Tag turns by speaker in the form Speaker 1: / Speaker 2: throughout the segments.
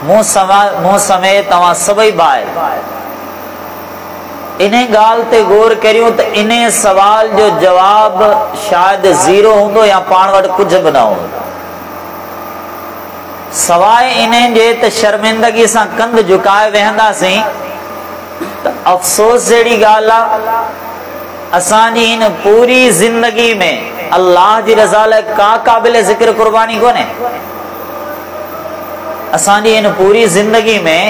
Speaker 1: मूं समेत तव्हां सभई भाई इन गाल ते गौर करियो तो इन सवाल जो जवाब शायद जीरो होंदो या पाण वटि कुछ भी न होंदो, सवाए इन जे त शर्मिंदगी से कंध झुकाए वेहंदासीं त अफसोस जड़ी गाल आ असांजी इन पूरी जिंदगी में अल्लाह जी रज़ा लाइ का काबिल जिक्र कुर्बानी कोने। असांजी इन पूरी जिंदगी में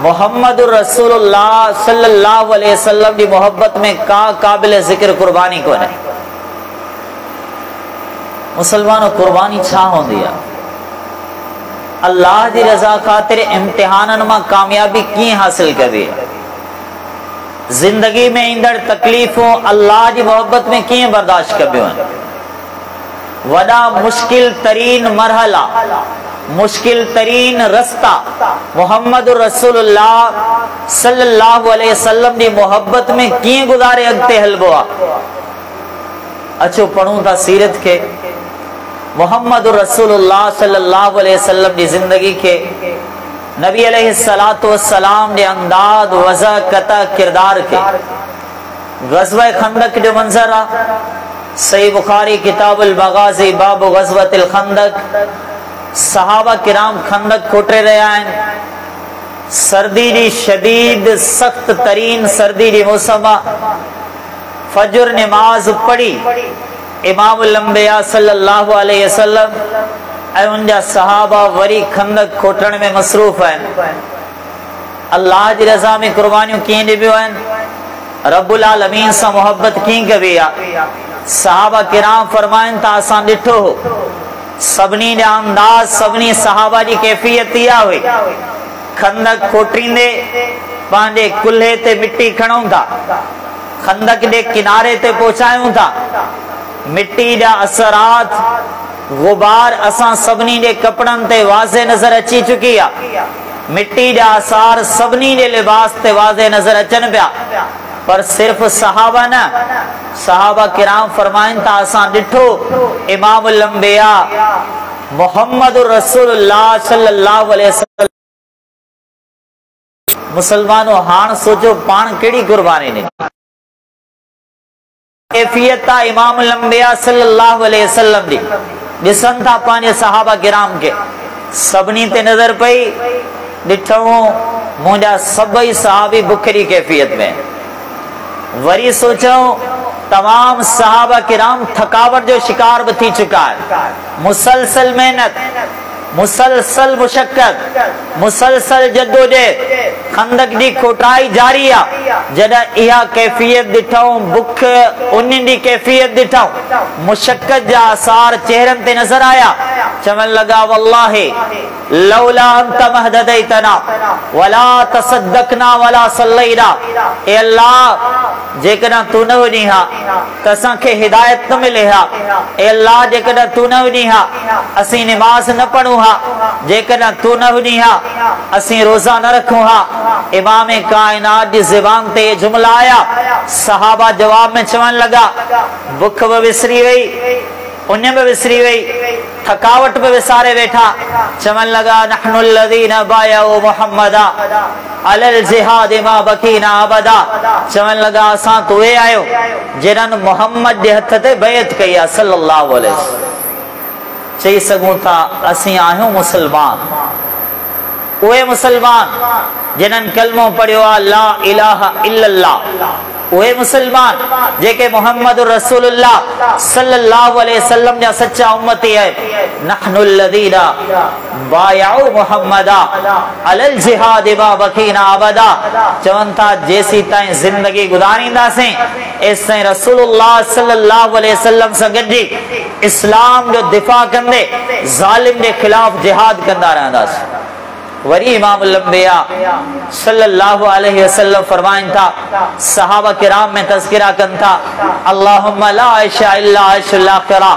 Speaker 1: मोहम्मद रसूलुल्लाह सल्लल्लाहु अलैहि वसल्लम की मोहब्बत में का काबिल जिक्र कुर्बानी कोने। मुसलमानों कुर्बानी छा होंदी है? अल्लाह की रजा खातिर इम्तिहानन में कामयाबी की हासिल करी है, जिंदगी में इंदड़ तकलीफों अल्लाह की मोहब्बत में की बर्दाश्त कबियो है। वड़ा मुश्किल तरीन मरहला, मुश्किल तरीन रस्ता मोहम्मद रसूलुल्लाह सल्लल्लाहु अलैहि वसल्लम की मोहब्बत में की गुजारे अगते हलबो आ। अचो पढ़ूं था सीरत के, मोहम्मद रसूलुल्लाह सल्लल्लाहु अलैहि वसल्लम की जिंदगी के, नबी अलैहिस्सलातु वस्सलाम के अंदाज वज़ा कता किरदार के, ग़ज़वा खंदक जो मंजर आ। सही बुखारी किताबुल मगाज़ी बाब ग़ज़वतिल खंदक, सहाबा किराम खंदक खोटे रहा है। सर्दी की शदीद सख्त तरीन सर्दी की मौसम आ। फजर नमाज पढ़ी इमामुल अंबिया सल्लल्लाहु अलैहि वसल्लम ऐं उनजा सहाबा वरी खंदक खोटण में मसरूफ हैं। अल्लाह जी रज़ा में कुर्बानियों कीअं ॾिबियूं आहिनि, रब्बुल आलमीन सां मोहब्बत कीअं कबी आहे। सहाबा किराम फरमाइनि था असां ॾिठो हो, सभिनी जा अंदाज सभिनी सहाबा जी कैफियत इहा हुई। खंदक खोटींदे पंहिंजे कुल्हे ते मिट्टी खणूं था, खंदक जे किनारे ते पहुचायूं था, मिट्टी जा असरात गुबार असां सभिनी जे कपड़न ते वाज़े नजर अची चुकी आहे। मिट्टी जा आसार सभिनी जे लिबास ते वाज़े नजर अचन पिया, पर सिर्फ सहाबा न, सहाबा किराम फरमाइनि था असां ॾिठो इमामुल अंबिया मोहम्मद रसूलुल्लाह सल्लल्लाहु अलैहि वसल्लम। मुसलमानों हाण सोचो पाण केड़ी कुर्बानी ॾिनी। कैफियत इमामुल अंबिया सल्लल्लाहु अलैहि वसल्लम दी ॾिसन था पंहिंजे सहाबा किराम के, सभिनी ते नजर पई, ॾिठऊं मुंहिंजा सभई सहाबी बुखरी कैफियत में। वरी सोचऊं तमाम सहाबा किराम थकावट जो शिकार भी थी चुका है। मुसलसल मेहनत, मुसलसल मुशक्कत, मुसलसल जद्दोजहद, खंदक की खोटाई जारी आ। जॾहिं इहा कैफियत ॾिठऊं, बुख उन्हनि जी कैफियत ॾिठऊं, मुशक्कत जा आसार चेहरन ते नजर आया, चवण लगा वल्लाहि लौला अंत महददैतना वला तसद्दकना वला सल्लैना। ए अल्लाह जेकॾहिं तू न हुजी हा त असांखे हिदायत न मिले हा। ए अल्लाह जेकॾहिं तू न हुजी हा असीं निमाज़ न पढ़ूं हा, जेकॾहिं तू न हुजी हा असीं रोज़ा न रखूं हा। इमाम कायनात जी ज़ुबान ते जुमला आया। सहाबा जवाब में चवण लगा, बुख भी विसरी वई, उन भी विसरी वई, थकावट भी विसारे वेठा, चवण लगा नहनुल लज़ीना बायउ मुहम्मदा अलल जिहाद मा बकीना अबदा। चवण लगा असां तो उहे आयो जिन्हनि मोहम्मद जे हथ ते बैत कई आहे सल्लल्लाहु अलैहि वसल्लम। चई सघूं था असीं आहियूं मुसलमान, उहे मुसलमान जिन्हनि कलमो पढ़ियो आहे ला इलाहा इल्लल्लाह, उहे मुसलमान जेके मोहम्मद रसूलुल्लाह सल्लल्लाहु अलैहि वसल्लम जा सच्चा उम्मती है। नहनुल लज़ीना बायउ मुहम्मदा अलल जिहाद मा बकीना अबदा। चवन था जेसी ताईं जिंदगी गुजारींदासीं एस ताईं रसूलुल्लाह सल्लल्लाहु अलैहि वसल्लम सां गॾिजी इस्लाम जो दिफ़ा कंदे ज़ालिम जे खिलाफ जिहाद कंदा रहंदासीं। वरी इमामुल अंबिया सल्लल्लाहु अलैहि वसल्लम फरमाइन था, सहाबा किराम में तज़किरा कन था, अल्लाहुम्मा ला आयशा इल्ला आयशुल आखिरा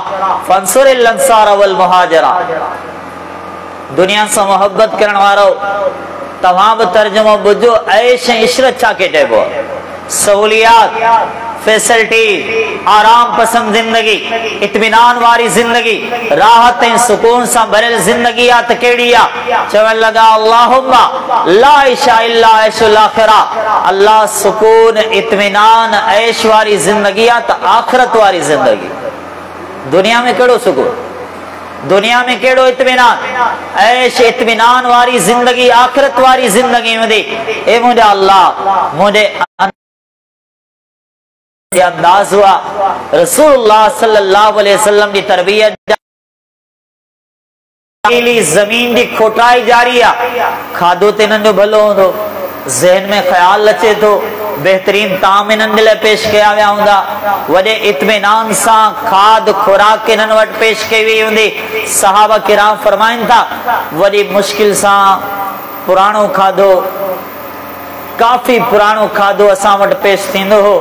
Speaker 1: फंसुरिल अंसार वल मुहाजिरा। दुनिया से मोहब्बत करण वारो तमाम तर्जुमो बुझो ऐश इशरत छा के चइबो, सहूलियात फैसिलिटी, आराम पसंद जिंदगी, इत्मीनान वारी जिंदगी, राहत ऐं सुकून सां भरियल जिंदगी आ त कहिड़ी आ? चवण लगा अल्लाहुम्मा ला इशा इल्ला ऐशुल आखिरा, अल्लाह सुकून इत्मीनान ऐश वारी जिंदगी आ त आखिरत वारी जिंदगी। दुनिया में कहिड़ो सुकून, दुनिया में केड़ो इत्मीनान, ऐश इत्मीनान वारी जिंदगी आखिरत वारी जिंदगी हूंदी। ए मुंहिंजा अल्लाह, मुझे अंदाज हुआ रसूलुल्लाह सल्लल्लाहु अलैहि वसल्लम की तरबियत जमीन की खोटाई जारी आ। खाधो ते इन्हनि जो भलो होंदो, ज़हन में ख्याल अचे तो, बेहतरीन ताम इन्हनि लाइ पेश कया विया हूंदा, वॾे इत्मीनान सां खाद खुराक इन्हनि वटि पेश कई वई हूंदी। सहाबा किराम फरमाइनि था वॾी मुश्किल सां पुराणो खाधो, काफ़ी पुराणो खाधो असां वटि पेश थींदो हो,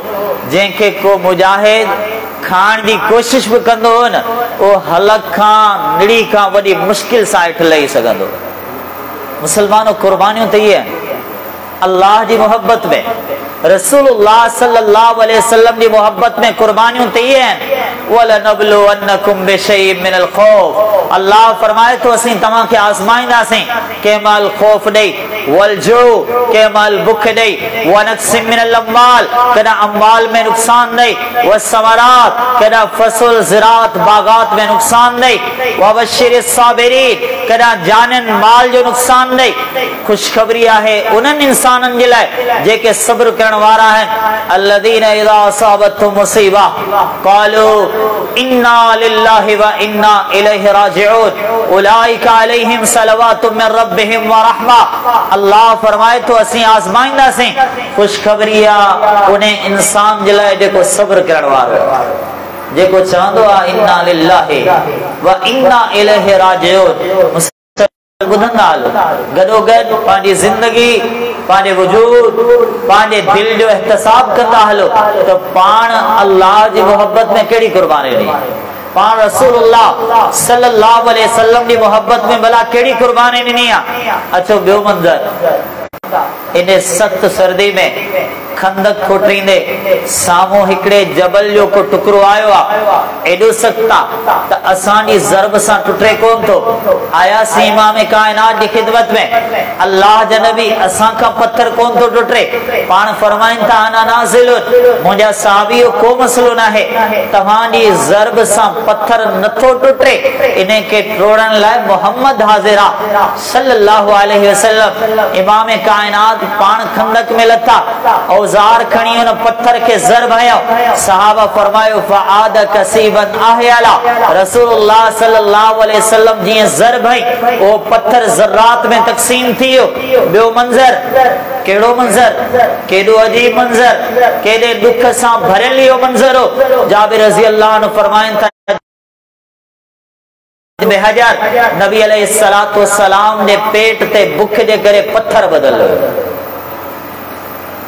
Speaker 1: जंहिंखे को मुजाहिद खाण जी कोशिश भी कंदो हो न, वो हलक खां निड़ी खां वॾी मुश्किल सां हेठि लही सघंदो। मुसलमानों कुर्बानियों त इहे आहिनि अल्लाह की मोहब्बत में, रसूलुल्लाह सल्लल्लाहु अलैहि वसल्लम की मोहब्बत में कुर्बानियों ते ये हैं। वलनबलुवन्नकुम बिशैइन मिनल खौफ, अल्लाह फरमाए तो असीं तव्हां खे आज़माईंदासीं कंहिं महिल खौफ ॾेई, वलजो कंहिं महिल बुख ॾेई, वनक्सिम मिनल अम्वाल कॾहिं अम्वाल में नुक़सान ॾेई, वसमरात कॾहिं फसल ज़रात बागात में नुक़सान ॾेई, वबश्शिरिस साबिरीन कॾहिं जानन माल जो नुक़सान ॾेई। ख़ुशख़बरी आहे उन्हनि इंसाननि जे लाइ जेके सब्र करण वारा आहिनि। अल्लज़ीना इज़ा असाबतहुम मुसीबा क़ालू इन्ना लिल्लाहि व इन्ना इलैहि राजिऊन उलाइका अलैहिम सलवातुम मिन रब्बिहिम व रहमा। अल्लाह फरमाए तो असीं आज़माईंदासीं, ख़ुशख़बरी आहे उन इंसान जे लाइ जेको सब्र करण वारो, जेको चवंदो आहे इन्ना लिल्लाहि व इन्ना इलैहि राजिऊन। ॿुधंदा हलो, गॾोगॾु पंहिंजी ज़िंदगी, पंहिंजे वजूद, पंहिंजे दिल जो एहतसाब कंदा हलो तो पाण अल्लाह जी मोहब्बत में कहिड़ी कुर्बानी ॾिनी, पाण रसूलुल्लाह सल्लल्लाहु अलैहि वसल्लम जी मोहब्बत में भला कहिड़ी कुर्बानी ॾिनी आहे। अचो ॿियो मंज़र, इन सख़्त सर्दी में खंदक खोटींदे साम्हूं हिकिड़े जबल जो को टुकड़ो आयो आहे, एॾो सख़्त आहे त असांजी ज़रब सां टुटे कोन थो। आयासीं इमाम काइनात जी ख़िदमत में, अल्लाह जा नबी असां खां पत्थर कोन थो टुटे, पाण फरमाइनि था अना नाज़िलुन, मुंहिंजा साहबी को मसलो न आहे, तव्हांजी ज़रब सां पत्थर नथो टुटे, इन खे टोड़ण लाइ मोहम्मद हाज़िर आहे सल्लल्लाहु अलैहि वसल्लम। इमाम काइनात पाण खंदक में लथा, औजार खणी उन पत्थर के ज़रब हयो, सहाबा फरमायो फआद कसीबन अहयला, रसूलुल्लाह सल्लल्लाहु अलैहि वसल्लम जी ज़रब हई वो पत्थर ज़र्रात में तक़सीम थियो। ॿियो मंज़र, केड़ो मंज़र, केॾो अजीब मंज़र, केॾे दुख सां भरियल इहो मंज़र हो। जाबिर रज़ी अल्लाह अन्हु फरमाइनि था बेहजर नबी अलैहिस्सलातु वस्सलाम ने पेट ते बुख जे करे पत्थर बदल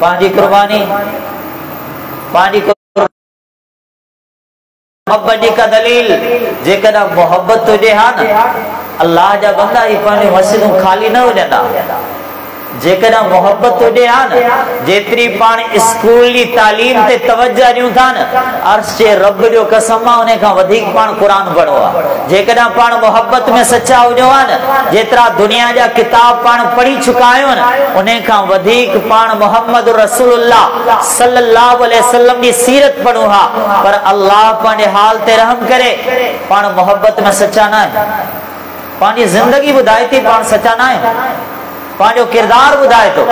Speaker 1: पंहिंजी कुर्बानी, पंहिंजी मोहब्बत जी का दलील, जेकॾहिं मोहब्बत हुजे हा न अल्लाह जा बंदा ही पंहिंजूं मस्जिदूं ख़ाली न हुजंदा। जेकॾहिं मोहब्बत हुजे हा न, जेतिरी पाण स्कूल जी तालीम ते तवज्जो ॾियूं था न, अर्श जे रब जो कसम आहे उन खां वधीक पाण क़ुर पढ़ो आहे। जेकॾहिं पाण मोहब्बत में सचा हुजो हा न, जेतिरा दुनिया जा किताब पाण पढ़ी चुका आहियूं न, उन खां वधीक पाण मोहम्मद रसूलुल्लाह सल्लल्लाहु अलैहि वसल्लम जी सीरत पढ़ूं हा। पर अल्लाह पंहिंजे हाल ते रहम करे, पाण मोहब्बत में सचा न आहियूं। पंहिंजी ज़िंदगी ॿुधाए थी पाण सचा न आहियूं, पांजो किरदार बुधाए तो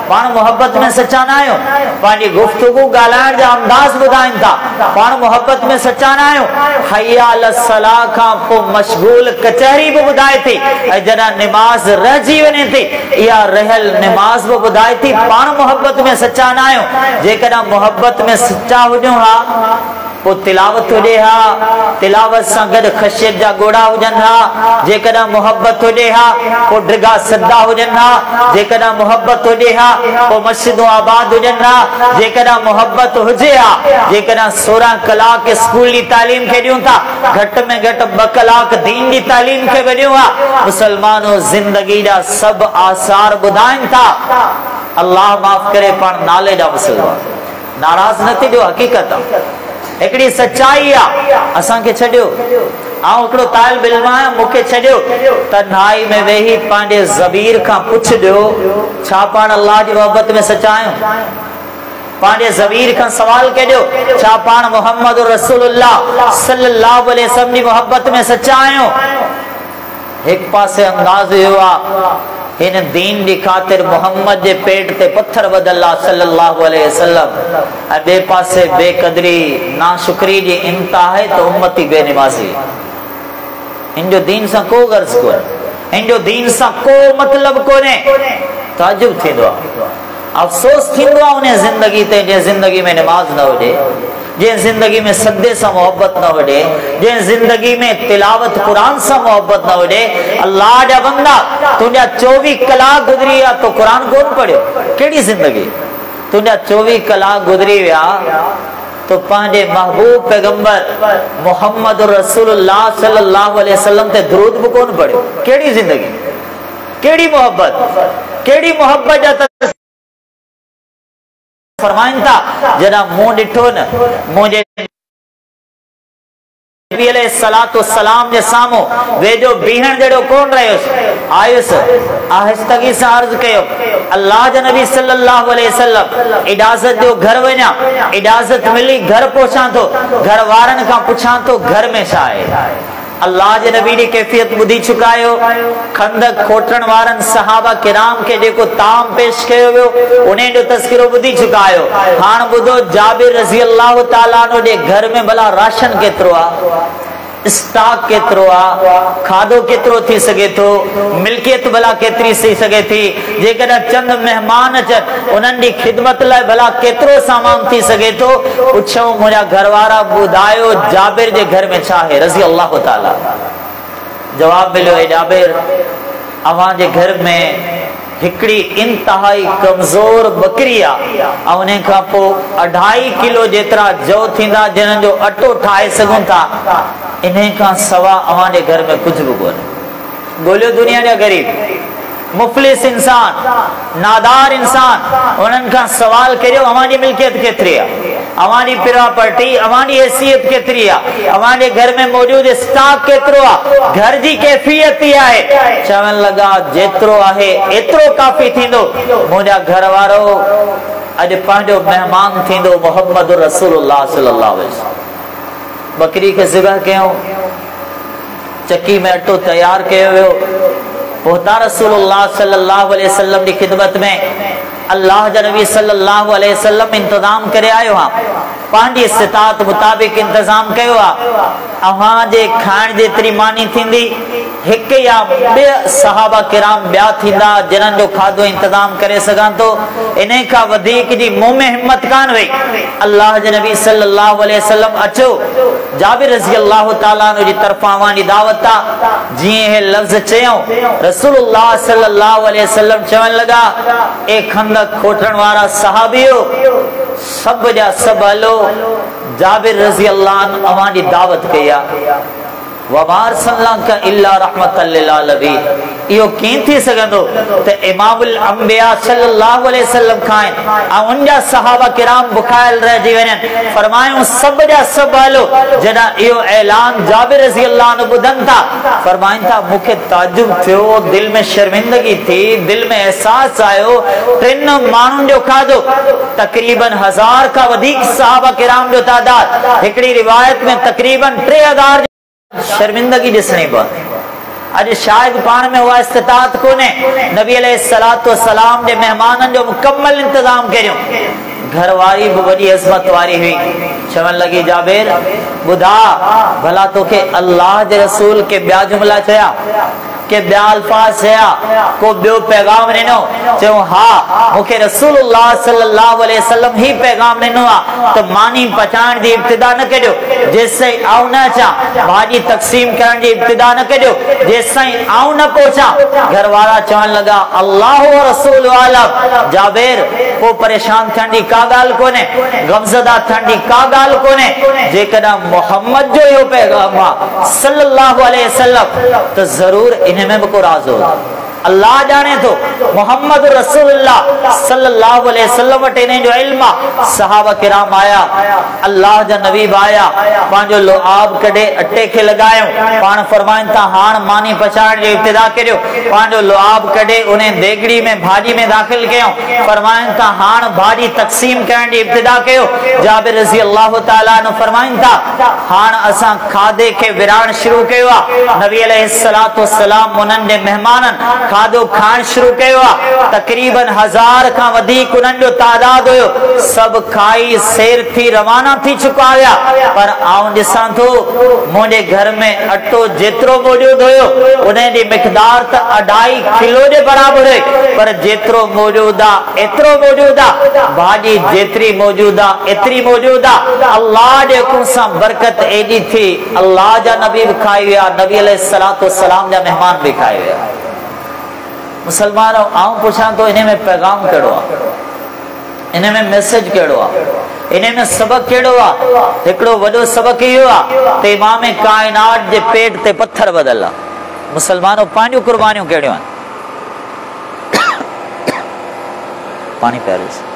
Speaker 1: पाण मोहब्बत में सच्चा ना आयो, पांजी गुफ्तगू गालाण जा अंदाज बुधाइन था पाण मोहब्बत में सच्चा ना आयो। हय्या अल सलाह का पो मशगूल कचहरी भी बुधाए थी, जना नमाज रही वने थी या रहल नमाज भी बुधाए थी, पाण मोहब्बत में सच्चा ना आयो। जेकॾहिं मोहब्बत में सच्चा हुजूं हा पो तिलावत हुजे हा, तिलावत सां गॾु ख़शियत जा गोड़ा हुजनि हा। जेकॾहिं मोहब्बत हुजे हा पो ड्रिगा सदा हुजनि हा। जेकॾहिं मोहब्बत हुजे हा पो मस्जिदूं आबाद हुजनि हा। जेकॾहिं मोहब्बत हुजे हा, जेकॾहिं 16 कलाक स्कूल जी तालीम खे ॾियूं था, घटि में घटि 2 कलाक दीन जी तालीम खे बि ॾियूं हा। मुसलमानों ज़िंदगी जा सभु आसार ॿुधाइनि था। अल्लाह माफ़ करे पाण नाले जा मुसलमान, नाराज न थी, हकीकत एकड़ी सच्चाई आ। असा के छड्यो आऊं एकड़ो तालिब इल्म आहियां, मूंखे छड्यो त नाई में वेही पांडे ज़बीर का पुछ दियो छा पाण अल्लाह जी मोहब्बत में सच्चा आहियूं। पांडे ज़बीर का सवाल कयो छा पाण मोहम्मद रसूलुल्लाह सल्लल्लाहु अलैहि वसल्लम जी मोहब्बत में सच्चा आहियूं। एक पासे अंदाज़ हुआ इन दीन दी खातिर मोहम्मद जे पेट ते पत्थर बदल्ला सल्लल्लाहु अलैहि वसल्लम, बे पासे बेकदरी नाशुक्री जी इंतहा है तो उम्मती बेनमाजी। इन जो दीन सा को गर्ज को, इन जो दीन सा को मतलब कोने। ताजुब थींदो आ, अफसोस थींदो आ उन्हें जिंदगी ते जे जिंदगी में नमाज न हुजे, जे जिंदगी में सदे सा मोहब्बत न हुजे, जे जिंदगी में तिलावत कुरान सा मोहब्बत न हुजे। अल्लाह जा बंदा तुझा 24 कलाक गुजरी आ तो कुरान कोन पढ़ियो, केड़ी जिंदगी। तुझा 24 कलाक गुजरी विया तो पांजे महबूब पैगंबर मोहम्मद रसूलुल्लाह सल्लल्लाहु अलैहि वसल्लम ते दरूद भी कोन पढ़ियो, केड़ी जिंदगी, केड़ी मोहब्बत, केड़ी मोहब्बत जा फरमाइन था जरा मुंह डिठो न मुझे नबी अलैहिस्सलातु वस्सलाम जे सामो वेजो बीहण जड़ो कोन रहियोस आयुस आहिस्तगी से अर्ज कयो अल्लाह जे नबी सल्लल्लाहु अलैहि वसल्लम इजाजत जो घर वञा, इजाजत मिली घर पहुंचा तो घर वारन का पुछा तो घर में छा आहे। अल्लाह जे नबी दी कैफियत बुधी चुकायो, खंदक खोटण वारन सहाबा किराम के जेको ताम पेश कयो वियो उन्हें जो तस्करो बुधी चुकायो। हाण बुधो जाबिर रज़ी अल्लाह ताला अन्हु जे घर में भला राशन केतिरो आ, स्टॉक केतिरो आ, खाधो केतिरो थी सके तो, मिल्कियत भला केतिरी थी सके थी, जेकॾहिं चंद मेहमान अचनि उन्हनि जी खिदमत लाइ भला केतिरो सामान थी सके तो। पुछूं मुंहिंजा घरवारा ॿुधायो जाबिर जे घर में छा आहे रज़ी अल्लाह ताला। जवाब मिलियो ए जाबिर अवां जे घर में हिकड़ी इंतहाई कमजोर बकरी आ, उन्हें खां पोइ 2.5 किलो जेतिरा जौ थींदा जिन्हनि जो अटो ठाहे सघूं था, इन्हें खां सवा अवां जे घर में कुछ भी कोन्हे। ॻोल्हियो दुनिया जा ग़रीब मुफ़लिस इंसान, नादार इंसान, उन्हनि खां सवाल करियो अवां जी मिल्कियत केतिरी आहे, अवां जी प्रॉपर्टी, अवां जी हैसियत केतिरी आहे, अवां जे घर में मौजूद स्टॉक केतिरो आहे, घर जी कैफियत ई आहे। चवण लगा जेतिरो आहे एतिरो काफ़ी थींदो। मुंहिंजा घर वारो अॼु पंहिंजो मेहमान थींदो मोहम्मद रसूलुल्लाह सल्लल्लाहु अलैहि वसल्लम। बकरी खे ज़िबह कयूं, चक्की में अटो तैयार कयो वियो, पहुता रसूलुल्लाह सल्लल्लाहु अलैहि वसल्लम की खिदमत में अल्लाह जा नबी सल्लल्लाहु अलैहि वसल्लम इंतजाम करे आयो हा, पांजी इस्तात मुताबिक इंतजाम कयो आ। अवां जे खाइण जेतिरी मानी थींदी हिक या बे सहाबा किराम ॿिया थींदा जिन्हनि जो खाधो इंतजाम करे सघां तो। इन्हे खां वधीक जी मुंह में हिम्मत कान वई। अल्लाह जे नबी सल्लल्लाहु अलैहि वसल्लम अचो, जाबिर रज़ी अल्लाह ताला अन्हु जी तरफां अवां जी दावत आ। जीअं हे लफ़्ज़ चयो रसूलुल्लाह सल्लल्लाहु अलैहि वसल्लम चवण लगा ए खंदक खोटण वारा सहाबियो सब जा सब हलो, जाबिर रज़ी अल्लाह अन्हु अवां जी दावत कई आ। वमार सल्लल्लाहु इल्ला रहमतल लिल आलमीन। इहो कीअं थी सघंदो त इमामुल अंबिया सल्लल्लाहु अलैहि वसल्लम खाइन ऐं उनजा सहाबा किराम बुखायल रहिजी वञनि। फरमायूं सब जा सब हलो। जॾहिं इहो ऐलान जाबिर रज़ी अल्लाह अन्हु ॿुधनि था फरमाइनि था मूंखे ताजुब थियो, दिल में शर्मिंदगी थी, दिल में एहसास आयो 3 माण्हुनि जो खाधो, तकरीबन 1000 खां वधीक सहाबा किराम जो तादाद, हिकिड़ी रिवायत में तकरीबन 3000 शर्मिंदगी ॾिसणी पवंदी। अॼु शायद पाण में उहा इस्तिताअत कोन्हे नबी अलैहिस्सलातु वस्सलाम जे मेहमाननि जो मुकम्मल इंतजाम करियो। घरवारी भी बड़ी अज़मत वारी हुई। चवण लगी जाबिर ॿुधा भला तोखे अल्लाह जे रसूल के ॿिया जुमला चया के ॿिया अल्फाज चया को ॿियो पैगाम ॾिनो? चयो हा मूंखे रसूलुल्लाह सल्लल्लाहु अलैहि वसल्लम ही पैगाम ॾिनो आहे त मानी पचाइण जी इब्तिदा न कजो जेसिताईं आऊं न अचां, भाॼी तक़सीम करण जी इब्तिदा न कजो जेसिताईं आऊं न पहुचां। घरवारा चवण लगा अल्लाह व रसूल आलम। जाबिर को परेशान थियण जी का ॻाल्हि कोन्हे, गमज़दा थियण जी का ॻाल्हि कोन्हे। जेकॾहिं मोहम्मद जो इहो पैगाम आहे सल्लल्लाहु अलैहि वसल्लम त ज़रूर इन में भी को राज हो। अल्लाह जाने तो मोहम्मद रसूलुल्लाह सल्लल्लाहु अलैहि वसल्लम वटि इन जो इल्म सहाबा किराम आया, अल्लाह जा नबी आया, पांजो लुआब कढे अटे के लगायो, पान फरमाइन था हाण मानी पचाइण जो इब्तिदा करियो, पांजो लुआब कढे उन्हें देगड़ी में भाजी में दाखिल कयो, फरमाइन था हाण भाजी तकसीम करण जी इब्तिदा कयो। जाबिर रज़ी अल्लाह तआला अन्हु फरमाइन था हाण असां खाधे के विराण शुरू कयो आ, नबी अलैहिस्सलातु वस्सलाम उन्हनि जे मेहमाननि खाधो खाइण शुरू कयो आ, तकरीबन 1000 खां वधीक उन्हनि जो तादाद हुयो, सब खाई सेर थी रवाना थी चुका हुआ, पर आऊं ॾिसां थो मुंहिंजे घर में अटो जेतिरो मौजूद हुयो उन्हें जी मिक़दार त 2.5 किलो जे बराबर हुई, पर जेतिरो मौजूद आ एतिरो मौजूद आ, भाॼी जेतिरी मौजूद आ एतिरी मौजूद आ, अल्लाह जे हुकुम सां बरकत एॾी थी, अल्लाह जा नबी भी खाई विया, नबी अलैहिस्सलातु वस्सलाम जा मेहमान भी खाई विया। मुसलमान आऊं पुछां तो इन्हें में पैगाम कहिड़ो आ, इन्हें में मैसेज कहिड़ो आ, इन्हें में सबक कहिड़ो आ? हिकिड़ो वॾो सबक इहो आ त इमाम कायनात जे पेट ते पत्थर बदल आ। मुसलमानों पंहिंजूं कुर्बानियूं कहिड़ियूं आहिनि? पानी प्यारे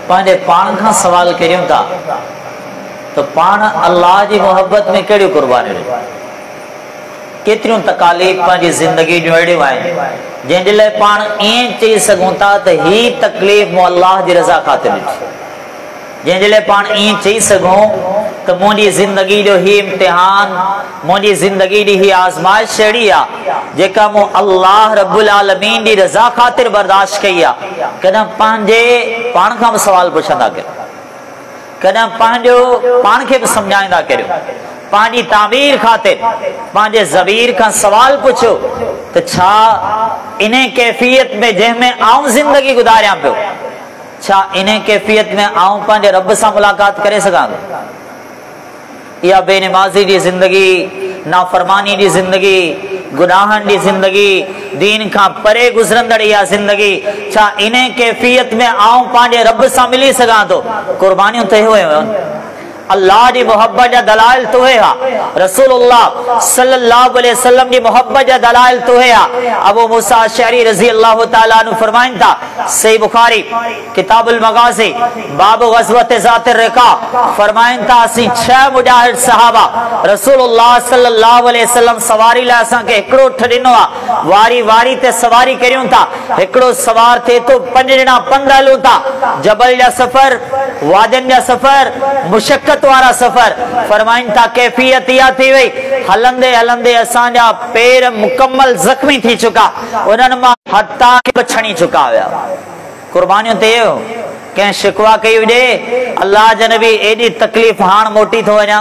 Speaker 1: पांजे पान का सवाल करियूं था तो पान अल्लाह जी मोहब्बत में कहिड़ियूं कुर्बानियूं, केतिरियूं तकालीफ़ पंहिंजी ज़िंदगी जूं अहिड़ियूं आहिनि जंहिंजे लाइ पाण ईअं चई सघूं था त ही तकलीफ़ मूं अल्लाह जी रज़ा ख़ातिर ॾिठी, जंहिंजे लाइ पाण ईअं चई सघूं त मुंहिंजी ज़िंदगी जो ही इम्तिहान, मुंहिंजी ज़िंदगी जी ही आज़माइश अहिड़ी आहे जेका मूं अल्लाह रब्बुल आलमीन जी रज़ा ख़ातिर बर्दाश्त कई आहे। कॾहिं पंहिंजे पाण खां बि सवाल पुछंदा करियो, कॾहिं पंहिंजो पाण खे बि सम्झाईंदा करियो, पंहिंजी तामीर ख़ातिर पंहिंजे ज़मीर खां सवाल पुछो त छा इन कैफ़ियत में जंहिंमें आऊं ज़िंदगी गुज़ारियां पियो, छा इन कैफ़ियत में आऊं पंहिंजे रब सां मुलाक़ात करे सघां थो? या बेनमाज़ी जी ज़िंदगी, नाफरमानी जी ज़िंदगी, गुनाहनि जी ज़िंदगी, दीन खां परे गुज़रंदड़ इहा ज़िंदगी, छा इन कैफ़ियत में आऊं पंहिंजे रब सां मिली सघां थो? कुर्बानियूं त हुयूं आहिनि, अल्लाह जी मोहब्बत जा दलाइल तो है, रसूलुल्लाह सल्लल्लाहु अलैहि वसल्लम जी मोहब्बत जा दलाइल तो है। अबू मूसा अशअरी रज़ी अल्लाह तआला अन्हु फरमाइन था, सही बुखारी किताबुल मगाज़ी बाब ग़ज़वत ज़ात रिका फरमाइन था, असीं 6 मुजाहिद सहाबा रसूलुल्लाह सल्लल्लाहु अलैहि वसल्लम सवारी लाइ असां खे हिकिड़ो उठ ॾिनो आहे, वारी वारी ते सवारी करियूं था, हिकिड़ो सवार थिए तो 5 ॼणा पंधु हलूं था, जबल जा सफ़र, वादियुनि जा सफ़र, मुशक्क़त वारा सफ़र। फरमाइन था कैफियत इहा थी वई, हलंदे हलंदे असांजा पेर मुकम्मल ज़ख्मी थी चुका, उन्हनि मां हथा छणी चुका हुया। कुर्बानियूं ते कंहिं शिकवा कई हुजे, अल्लाह जे नबी एॾी तकलीफ़ हाण मोटी थो वञा,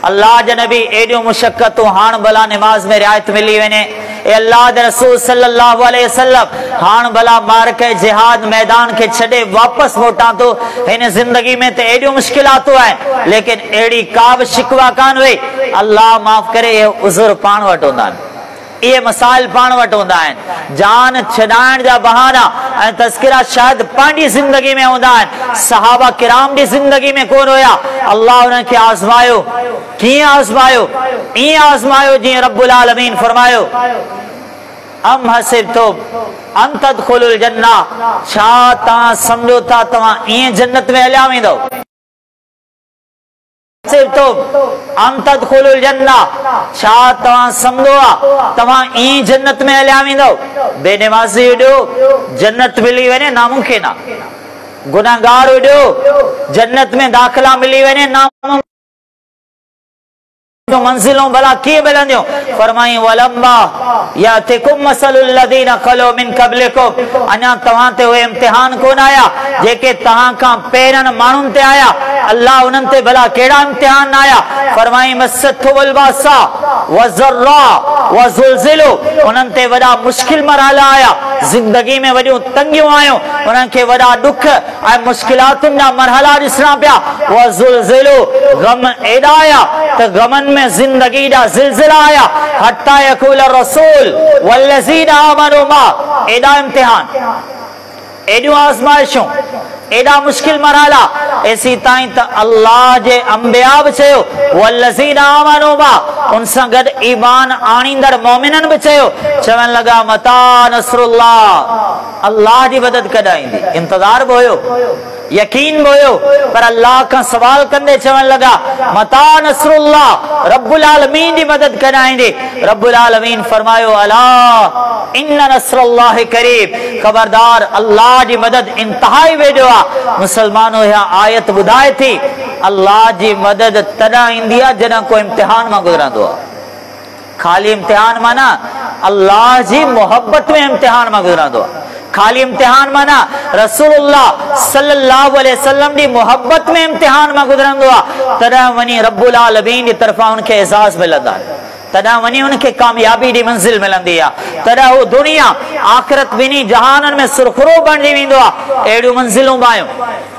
Speaker 1: अल्लाह जे नबी एॾियूं मुशक्क़तूं हाण भला निमाज़ में रिआयत मिली वञे, ए अल्लाह दे रसूल सल्लल्लाहु अलैहि वसल्लम हाण भला मार्के जिहाद मैदान के छॾे वापस मोटां तो, हिन ज़िंदगी में ते एॾियूं मुश्किलातूं आहिनि, लेकिन अहिड़ी का बि शिकवा कान हुई। अल्लाह माफ़ करे, इहे उज़ुर पाण वटि हूंदा आहिनि, इहे मसाइल पाण वटि हूंदा आहिनि, जान छॾाइण जा बहाना ऐं तज़किरा शायदि पंहिंजी ज़िंदगी में हूंदा आहिनि, सहाबा किराम जी ज़िंदगी में कोन हुया। अल्लाह उन्हनि खे आज़मायो, कीअं आज़मायो? ईअं आज़मायो जीअं रब्बुल आलमीन फरमायो, अम हसिबतुम अन तदखुलुल जन्नह, छा तव्हां सम्झो था तव्हां ईअं जन्नत में हलिया वेंदव? अन तदखुलुल जन्नह, छा तव्हां सम्झो आहे तव्हां ईअं जन्नत में हलिया वेंदव? बेनमाज़ी हुजो जन्नत मिली वञे नामुमकिन आहे, गुनाहगार हुजो जन्नत में दाख़िला मिली वञे नामुमकिन, मंजिलों भला कीअं मिलंदियूं? फरमाई वलम्मा यातिकुम मसलुल लदीना खलो मिन क़ब्लिकुम, अञा तव्हां ते उहे इम्तिहान कोन आया जेके तव्हां खां पहिरियनि माण्हुनि ते आया, अल्लाह उन्हनि ते भला कहिड़ा इम्तिहान आया? फरमाई मस्सतहुल बासा वज़र्रा वज़ुलज़िलु, उन्हनि ते वॾा मुश्किल मरहला आया, जिंदगी में वॾियूं तंगियूं आयूं, उन्हनि खे वॾा दुख ऐं मुश्किलातुनि जा मरहला ॾिसणा पिया। वज़ुलज़िलु, गम एॾा आया त गमनि में जिंदगी जा ज़िलज़िला आया। हत्ता यक़ूल रसूल वल्लज़ीना आमनू मा, एॾा इम्तिहान, एॾियूं आज़माइशूं, एॾा मुश्किल मरहला, ऐसी ताईं त अल्लाह जे अंबिया बि चयो वल्लज़ीना आमनू मा, उन सां गॾु ईमान आणींदड़ मोमिननि बि चयो, चवण लॻा मता नसरुल्लाह, अल्लाह जी मदद कॾहिं ईंदी? इंतज़ार बि हुयो, यकीन बि हुयो, पर अल्लाह खां सवाल कंदे चवण लॻा मता नसरुल्लाह, रब्बुल आलमीन जी मदद कॾहिं ईंदी? रब्बुल आलमीन फरमायो अला इन्न नसरुल्लाहि करीब, खबरदार अल्लाह जी मदद इंतहाई वेझो आहे। मुसलमानों, यह आयत ॿुधाए थी अल्लाह जी मदद तॾहिं ईंदी आहे जॾहिं को इम्तिहान मां गुज़रंदो आहे। खाली इम्तिहान माना अल्लाह जी मोहब्बत में इम्तिहान मां गुज़रंदो आहे। खाली इम्तिहान माना रसूलुल्लाह सल्लल्लाहु अलैहि वसल्लम जी मोहब्बत में इम्तिहान मां गुज़रंदो आहे। तॾहिं वञी रब्बुल आलमीन जी तरफ़ां उनखे एज़ाज़ मिलंदा आहिनि, तॾहिं वञी उनखे कामयाबी जी मंज़िल मिलंदी आहे। तॾहिं हू दुनिया आख़िरत ॿिन्ही जहाननि में सुरख़ुरो बणिजी वेंदो आहे। अहिड़ियूं मंज़िलूं बि आयूं,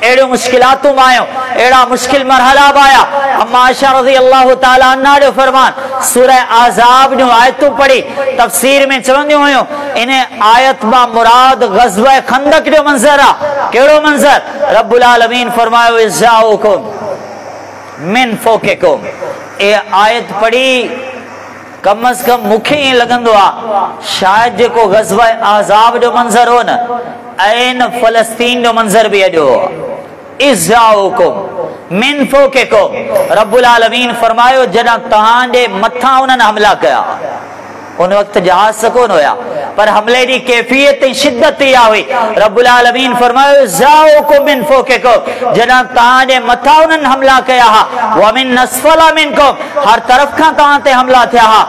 Speaker 1: अहिड़ियूं मुश्किलातूं बि आयूं, अहिड़ा मुश्किल मरहला बि आया। अम्मा आयशा रज़ियल्लाहु ताला अन्हा जो फरमान, सूरह अहज़ाब जूं आयतूं पढ़ी तफ़सीर में चवंदियूं हुयूं, इन आयत मां मुराद ग़ज़वा खंदक जो मंज़र आहे। कहिड़ो मंज़र? रब्बुल आलमीन फरमायो इज़्ज़ाउकुम मिन फ़ौक़िकुम। ए आयत पढ़ी कम अज कम मूंखे ईअं लॻंदो आहे शायदि जेको ग़ज़वा अहज़ाब जो मंज़र हो न, ऐन फ़लस्तीन जो मंज़र बि अॼु हो। इज़्ज़ाउकुम मिन फ़ौक़िकुम, रब्बुल आलमीन फरमायो जॾहिं तव्हांजे मथां उन्हनि हमला कया, उन वक़्तु जहाज़ कोन हुया, पर हमले जी कैफियत ऐं शिद्दत इहा हुई। रब्बुल आलमीन फरमायो इज़्ज़ाउकुम मिन फ़ौक़िकुम, जॾहिं तव्हांजे मथां उन्हनि हमला कया हा, व मिन अस्फ़ला मिनकुम, हर तरफ़ खां तव्हां ते हमला थिया हा,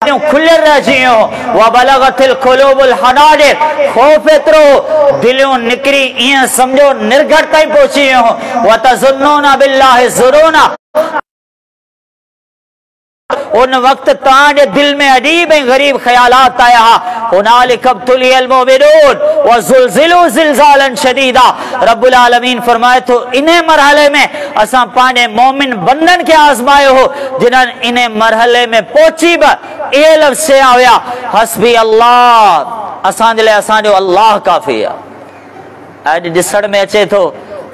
Speaker 1: खुलियल रहिजी वियो, व बलगतिल क़ुलूबुल हनाजिर, ख़ौफ़ एतिरो दिलियूं निकिरी ईअं सम्झो निर्घट ताईं पहुची वियो, व तज़ुन्नूना बिल्लाहि ज़ुनूना, उन वक्त तव्हांजे दिल में अजीब ऐं गरीब ख्यालात आया हा। हुनालिक इब्तुलियल मुमिनून व ज़ुलज़िलू ज़िलज़ालन शदीदा, रब्बुल आलमीन फरमाए थो इन मरहले में असां पंहिंजे मोमिन बंदनि खे आज़मायो हो, जिन्हनि इन मरहले में पहुची बि इहे लफ़्ज़ चया हुया हस्बी अल्लाह, असांजे लाइ असांजो अल्लाह काफ़ी आहे। अॼु ॾिसण में अचे थो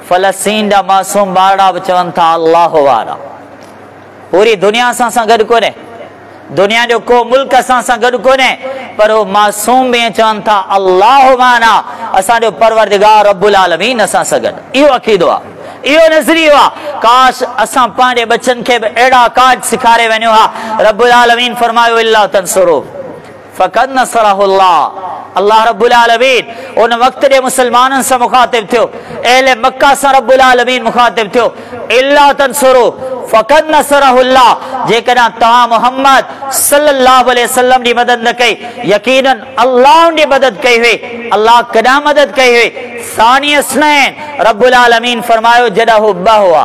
Speaker 1: फ़लस्तीन जा मासूम ॿारड़ा बि चवनि था अल्लाह वारा। पूरी दुनिया असां सां गॾु कोन्हे, दुनिया जो को मुल्क असां सां गॾु कोन्हे, पर उहो मासूम बि चवनि था अल्लाह माना असांजो परवरदिगार रब्बुल आलमीन असां सां गॾु। इहो अक़ीदो आहे, इहो नज़रियो आहे। काश असां पंहिंजे बचनि खे बि अहिड़ा काज सेखारे वञूं हा। रब्बुल आलमीन फरमायो इल्ला तंसुरू फ़क़द नसरहुल्लाह, अल्लाह रब्बुल आलमीन उन वक़्त जे मुसलमाननि सां मुखातिब थियो, अहले मक्का सां रब्बुल आलमीन मुखातिब थियो, इल्ला तंसुरू फ़क़द नसरहुल्लाह, जेकॾहिं तव्हां मोहम्मद सल्लल्लाहु अलैहि वसल्लम जी मदद न कई, यकीनन अल्लाह जी मदद कई हुई। अल्लाह कॾहिं मदद कई हुई? सानी अस्नैन, रब्बुल आलमीन फरमायो जॾहिं हू ॿ हुआ।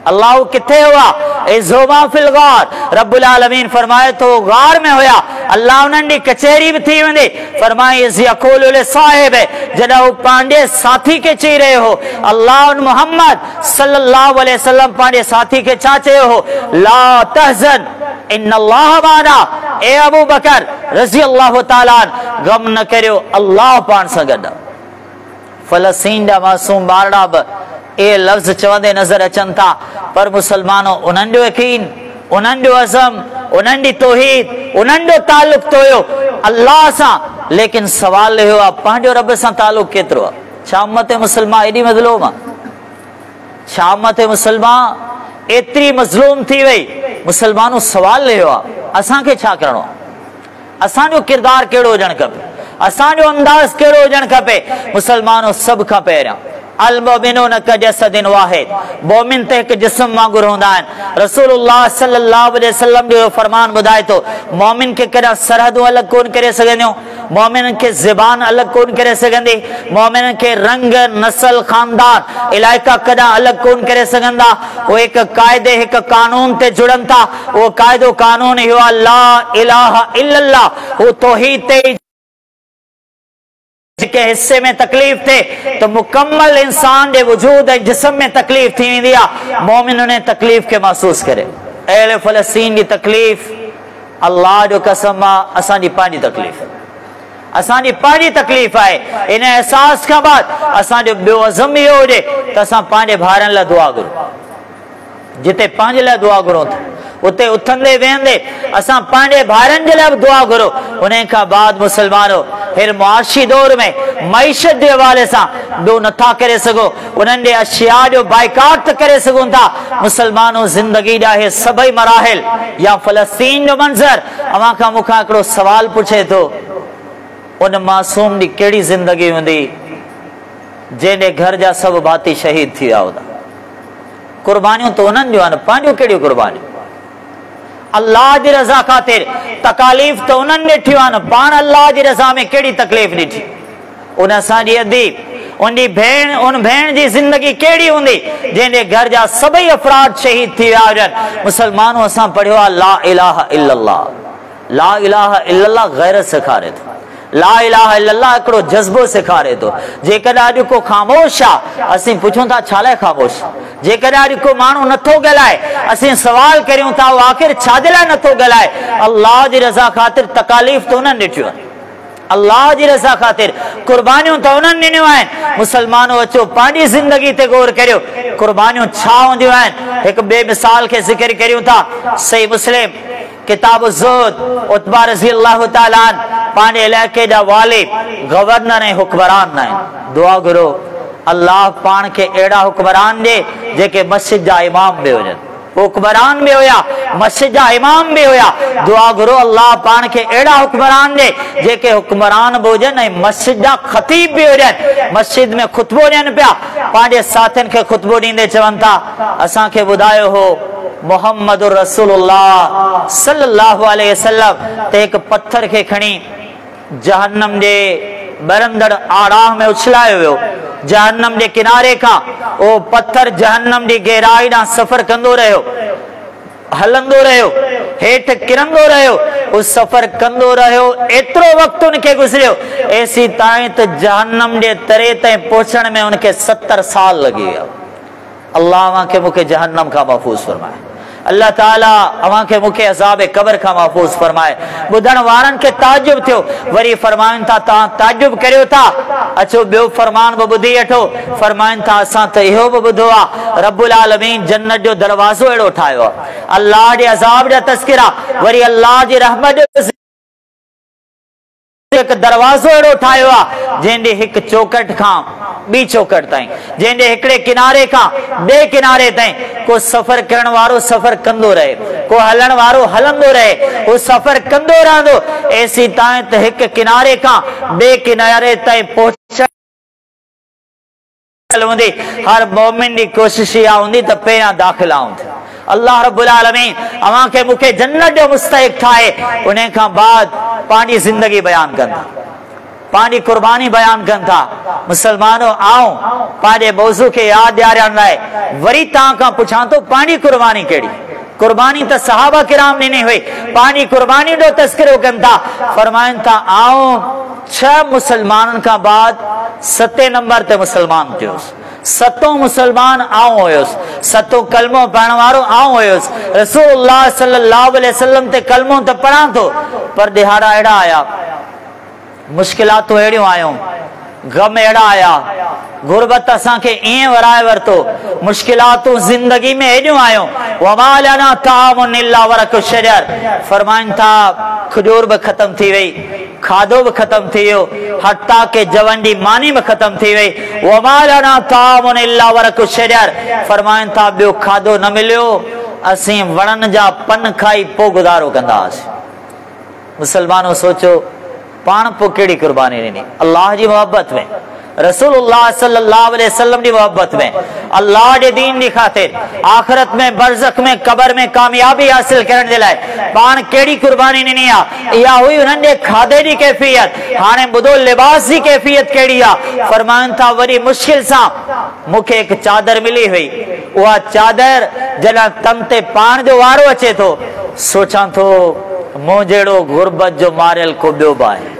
Speaker 1: अल्लाह किथे हुआ? इज़ोमा फिल गार, रब्बुल आलमीन फरमाए तो गार में हुया। अल्लाह उन्हनि जी कचहरी बि थी वेंदी। फरमाई इज़ यक़ूलु लिसाहिब, जॾहिं हू पंहिंजे साथी खे चई रहियो हो, अल्लाह मोहम्मद सल्लल्लाहु अलैहि वसल्लम पंहिंजे साथी खे छा चयो हो? ला तहज़न इन्नल्लाह माना, ए अबू बकर रज़ियल्लाहु ताला गम न करियो, अल्लाह पाण सां गॾु। फ़लस्तीन जा मासूम ॿारड़ा बि ए लफ़्ज़ चवंदे नज़र अचनि था, पर मुसलमानों उन्हनि जो यकीन, उन्हनि जो अज़म, उन्हनि जी तौहीद, उन्हनि जो ताल्लुक़ तो हुयो अल्लाह सां, लेकिन सवाल इहो आहे पंहिंजो रब सां ताल्लुक़ केतिरो आहे? छा उम्मत मुसलमान एॾी मज़लूम आहे? छा उम्मत मुसलमान एतिरी मज़लूम थी वई? मुसलमानों सवाल इहो आहे असांखे छा करिणो आहे? असांजो किरदारु कहिड़ो हुजणु खपे? असांजो अंदाज़ कहिड़ो हुजणु खपे? मुसलमानों सभ खां पहिरियां अल मोमिनून कजसदिन वाहिद, मोमिन त हिकु जिस्म वांगुरु हूंदा आहिनि। रसूलुल्लाह सल्लल्लाहु अलैहि वसल्लम जो फरमान ॿुधाए थो, मोमिन खे कॾहिं सरहदूं अलॻि कोन करे सघंदियूं, मोमिन के ज़बान अलग कोन करे सगंदी, मोमिन के रंग नस्ल खानदान इलाइका कदा अलग कोन करे सगंदा। वो एक कायदे एक कानून ते जुड़न था, वो कायदो कानून ही ला इलाहा इल्लल्लाह, वो तौहीद ते के हिस्से में तकलीफ थे तो मुकम्मल इंसान के वजूद जिस्म में तकलीफ थी दिया, मोमिन ने तकलीफ के महसूस करे। अहले फलस्तीन की तकलीफ अल्लाह जो कसम असांजी पांजी तकलीफ, असांजी पांजी तकलीफ है। इन एहसास का बाद असांजो बियो अज़म इहो हुजे त असां पंहिंजे भाउरनि लाइ दुआ करूं। जिते पंहिंजे लाइ दुआ करूं उते उथंदे वेहंदे असां पंहिंजे भाउरनि जे लाइ बि दुआ करो। उन खां बाद मुसलमानो फिर मुआशी दौर में मईशत जे हवाले सां ॿियो नथा करे सघो, उन्हनि जे अशिया जो बाइकाट करे सघूं था। मुसलमानो ज़िंदगी जा हे सभई मराहिल या फ़लस्तीन जो मंज़र अवां खां मूंखां हिकिड़ो सवाल पुछे थो, उन मासूम जी कहिड़ी ज़िंदगी हूंदी जंहिंजे घर जा सभु भाती शहीद थी विया हूंदा। कुर्बानियूं त उन्हनि जूं आहिनि, पंहिंजूं कहिड़ियूं कुर्बानियूं? अल्लाह जी रज़ा ख़ातिर तकालीफ़ त उन्हनि ॾिठियूं आहिनि, पाण अल्लाह जी रज़ा में कहिड़ी तकलीफ़ ॾिठी? उन असांजी अदीब उनजी भेण, उन भेण जी ज़िंदगी कहिड़ी हूंदी जंहिंजे घर जा सभई अफ़राद शहीद थी विया हुजनि। मुसलमानों असां पढ़ियो आहे ला इलाहा इल्लल्लाह, ला इलाहा इल्लल्लाह गैरत सेखारे थो, ला इलाहा इल्लल्लाह हिकिड़ो जज़्बो सेखारे थो। जेकॾहिं अॼु को ख़ामोश आहे असीं पुछूं था छा लाइ ख़ामोश? जेकॾहिं अॼु को माण्हू नथो ॻाल्हाए असीं सवाल करियूं था आख़िर छाजे लाइ नथो ॻाल्हाए? अल्लाह जी रज़ा ख़ातिर तकालीफ़ त उन्हनि ॾिठियूं आहिनि, अल्लाह जी रज़ा ख़ातिर कुर्बानियूं त उन्हनि ॾिनियूं आहिनि। मुसलमानो अचो पंहिंजी ज़िंदगी ते गौर करियो, कुर्बानियूं छा हूंदियूं आहिनि। हिकु ॿिए मिसाल खे ज़िक्र करियूं था, सही मुस्लिम किताब ज़ुहद, उतबा रज़ी अल्लाह ताला अन्हु पंहिंजे इलाइक़े जा वाली गवर्नर ऐं हुक्मरान आहिनि। दुआ करो अल्लाह पाण खे अहिड़ा हुक्मरान ॾे जेके मस्जिद जा इमाम बि हुजनि, हुक्मरान भी होया, मस्जिद जा इमाम भी होया। दुआ करो अल्लाह पान के एड़ा हुक्मरान दे जेके हुक्मरान भी हुजनि मस्जिद जा खतीब भी हुजनि। मस्जिद में खुतबो ॾियनि पिया, पंहिंजे साथियुनि खे खुतबो ॾींदे चवनि था असांखे ॿुधायो हो मोहम्मद रसूलुल्लाह सल्लल्लाहु अलैहि वसल्लम ते हिकु पत्थर खे खणी जहन्नम जे बरंदड़ आड़ाह में उछलायो वियो। जहन्नम जे किनारे का वो पत्थर जहन्नम जी गहराई ॾांहुं सफ़र कंदो रहियो, हलंदो रहियो, हेठि किरंदो रहियो, उस सफ़र कंदो रहियो। एतिरो वक़्तु उनखे गुज़रियो ऐसी ताईं त जहन्नम जे तरे ताईं पहुचण में उनखे 70 साल लॻी विया। अल्लाह अव्हां खे मूंखे जहन्नम खां महफ़ूज़ फरमाए, अल्लाह ताला अव्हां खे मूंखे अज़ाब क़ब्र खां महफ़ूज़ फरमाए। ॿुधण वारनि खे ताजुब थियो, वरी फरमाइनि था तव्हां ताजुब करियो था, अचो ॿियो फरमान बि ॿुधी वठो। फरमाइनि था असां त इहो बि ॿुधो आहे रब्बुल आलमीन जन्नत जो दरवाज़ो अहिड़ो ठाहियो आहे, अल्लाह जे अज़ाब जा तज़किरा, वरी अल्लाह जी रहमत जो एक दरवाज़ो अहिड़ो ठाहियो आहे जंहिंजे हिकु चौकट खां ॿी चौकट ताईं, जंहिंजे हिकिड़े किनारे खां ॿिए किनारे ताईं को सफ़र करण वारो सफ़र कंदो रहे, को हलण वारो हलंदो रहे, उहो सफ़र कंदो रहंदो ऐसी ताईं त हिकु किनारे खां ॿिए किनारे ताईं पहुचण हूंदी। हर मोमिन जी कोशिश इहा हूंदी त पहिरियां दाख़िला हूंदी। अल्लाह रब्बुल आलमीन अव्हां खे मूंखे जन्नत जो मुस्तहिक़ ठाहे, उन खां बाद पंहिंजी ज़िंदगी बयान कंदा, पंहिंजी कुर्बानी बयान कनि था। मुसलमानो आओ पंहिंजे मौज़ू खे यादि ॾियारण लाइ वरी तव्हां खां पुछां थो पंहिंजी कुर्बानी कहिड़ी? कुर्बानी त सहाबा किराम ॾिनी हुई, पंहिंजी कुर्बानी जो तस्करो कनि था। फरमाइनि था आओ 6 मुसलमाननि खां बाद 7 नंबर ते मुसलमान थियोसि, 7 मुसलमान आऊं हुयुसि, 7 कलमो पढ़ण वारो आऊं हुयुसि। रसूलुल्लाह सल्लल्लाहु अलैहि वसल्लम ते कलमो त पढ़ां थो पर दिहाड़ा अहिड़ा आया, मुश्किलातूं अहिड़ियूं आयूं, गम अहिड़ा आया, गुरबत असांखे ईअं वराए वरितो, मुश्किलातूं ज़िंदगी में एॾियूं आयूं। वमा लना तामुन इल्ला वरक़ु शजर, फरमाइनि था खजूर बि ख़तम थी वई, खाधो बि ख़तम थी वियो, हटा के जवन जी मानी बि ख़तम थी वई। वमा लना तामुन इल्ला वरक़ु शजर, फरमाइनि था ॿियो खाधो न मिलियो, असीं वणनि जा पन खाई पोइ गुज़ारो कंदासीं। मुसलमानो सोचो पाण पोइ कहिड़ी कुर्बानी ॾिनी अल्लाह जी मोहब्बत में, रसूलुल्लाह सल्लल्लाहु अलैहि वसल्लम की मोहब्बत में, अल्लाह के दीन की खातिर, आखिरत में, बरज़ख में, कबर में कामयाबी हासिल करने के लिए पान केड़ी कुर्बानी नहीं आ। या हुई उन्होंने खाधे की कैफियत, हाने बुधो लिबास की कैफियत केड़ी आ। फरमान था वरी मुश्किल सा मुखे एक चादर मिली हुई, वह चादर जना तन ते पान जो वारो अचे तो सोचा तो मो जेड़ो गुरबत जो मारियल को बियो बाए।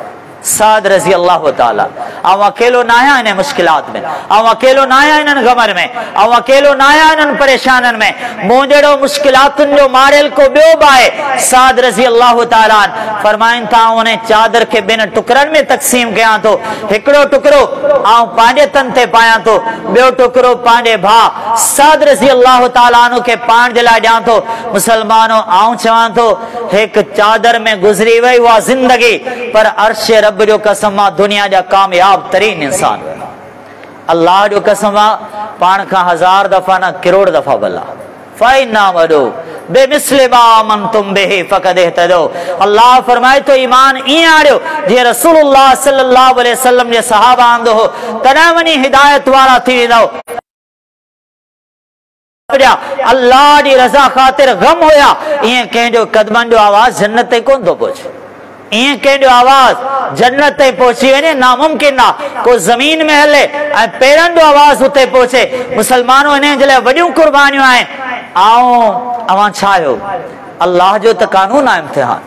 Speaker 1: साद रजी अल्लाह ताला, आऊं अकेलो ना आया इन मुश्किलात में, आऊं अकेलो ना आया इन गमर में, आऊं अकेलो ना आया इन परेशानन में। मो जेड़ो मुश्किलातुन जो मारियल को बियो बाए। साद रजी अल्लाह ताला फरमाइन था उन्हें चादर के बिन टुकरन में तकसीम कया तो, हिकड़ो टुकरो आऊं पांजे तन ते पाया तो, बियो टुकरो पांजे भा साद रजी अल्लाह ताला के पाण जे लाइ ॾियां तो। मुसलमानों आऊं चवां तो एक चादर में गुजरी वही वह जिंदगी, पर अर्श रब जो कसम दुनिया जा कामयाब तरीन इंसान, अल्लाह जो कसम पान का 1000 दफा ना करोड़ दफा भला। फाइना वडो बेमिस्लिमा मन तुम बेही फकद इहतदो। अल्लाह फरमाए तो ईमान ई आड़ियो जे रसूलुल्लाह सल्लल्लाहु अलैहि वसल्लम जे सहाबा आंदो हो तना वनी हिदायत वाला थी वेंदो। अल्लाह दी रज़ा खातिर गम होया इं कंहिंजो कदमन जो आवाज जन्नत ते कोन थो पहुचे, इं कंहिंजो आवाज जन्नत ते पहुची वञे नामुमकिन आहे। को जमीन में हले ऐं पेरनि जो आवाज उते पहुचे। मुसलमानों इन जे लाइ वॾियूं कुर्बानियूं आहिनि। अवां छा आहियो? अल्लाह जो त कानून आहे इम्तिहान,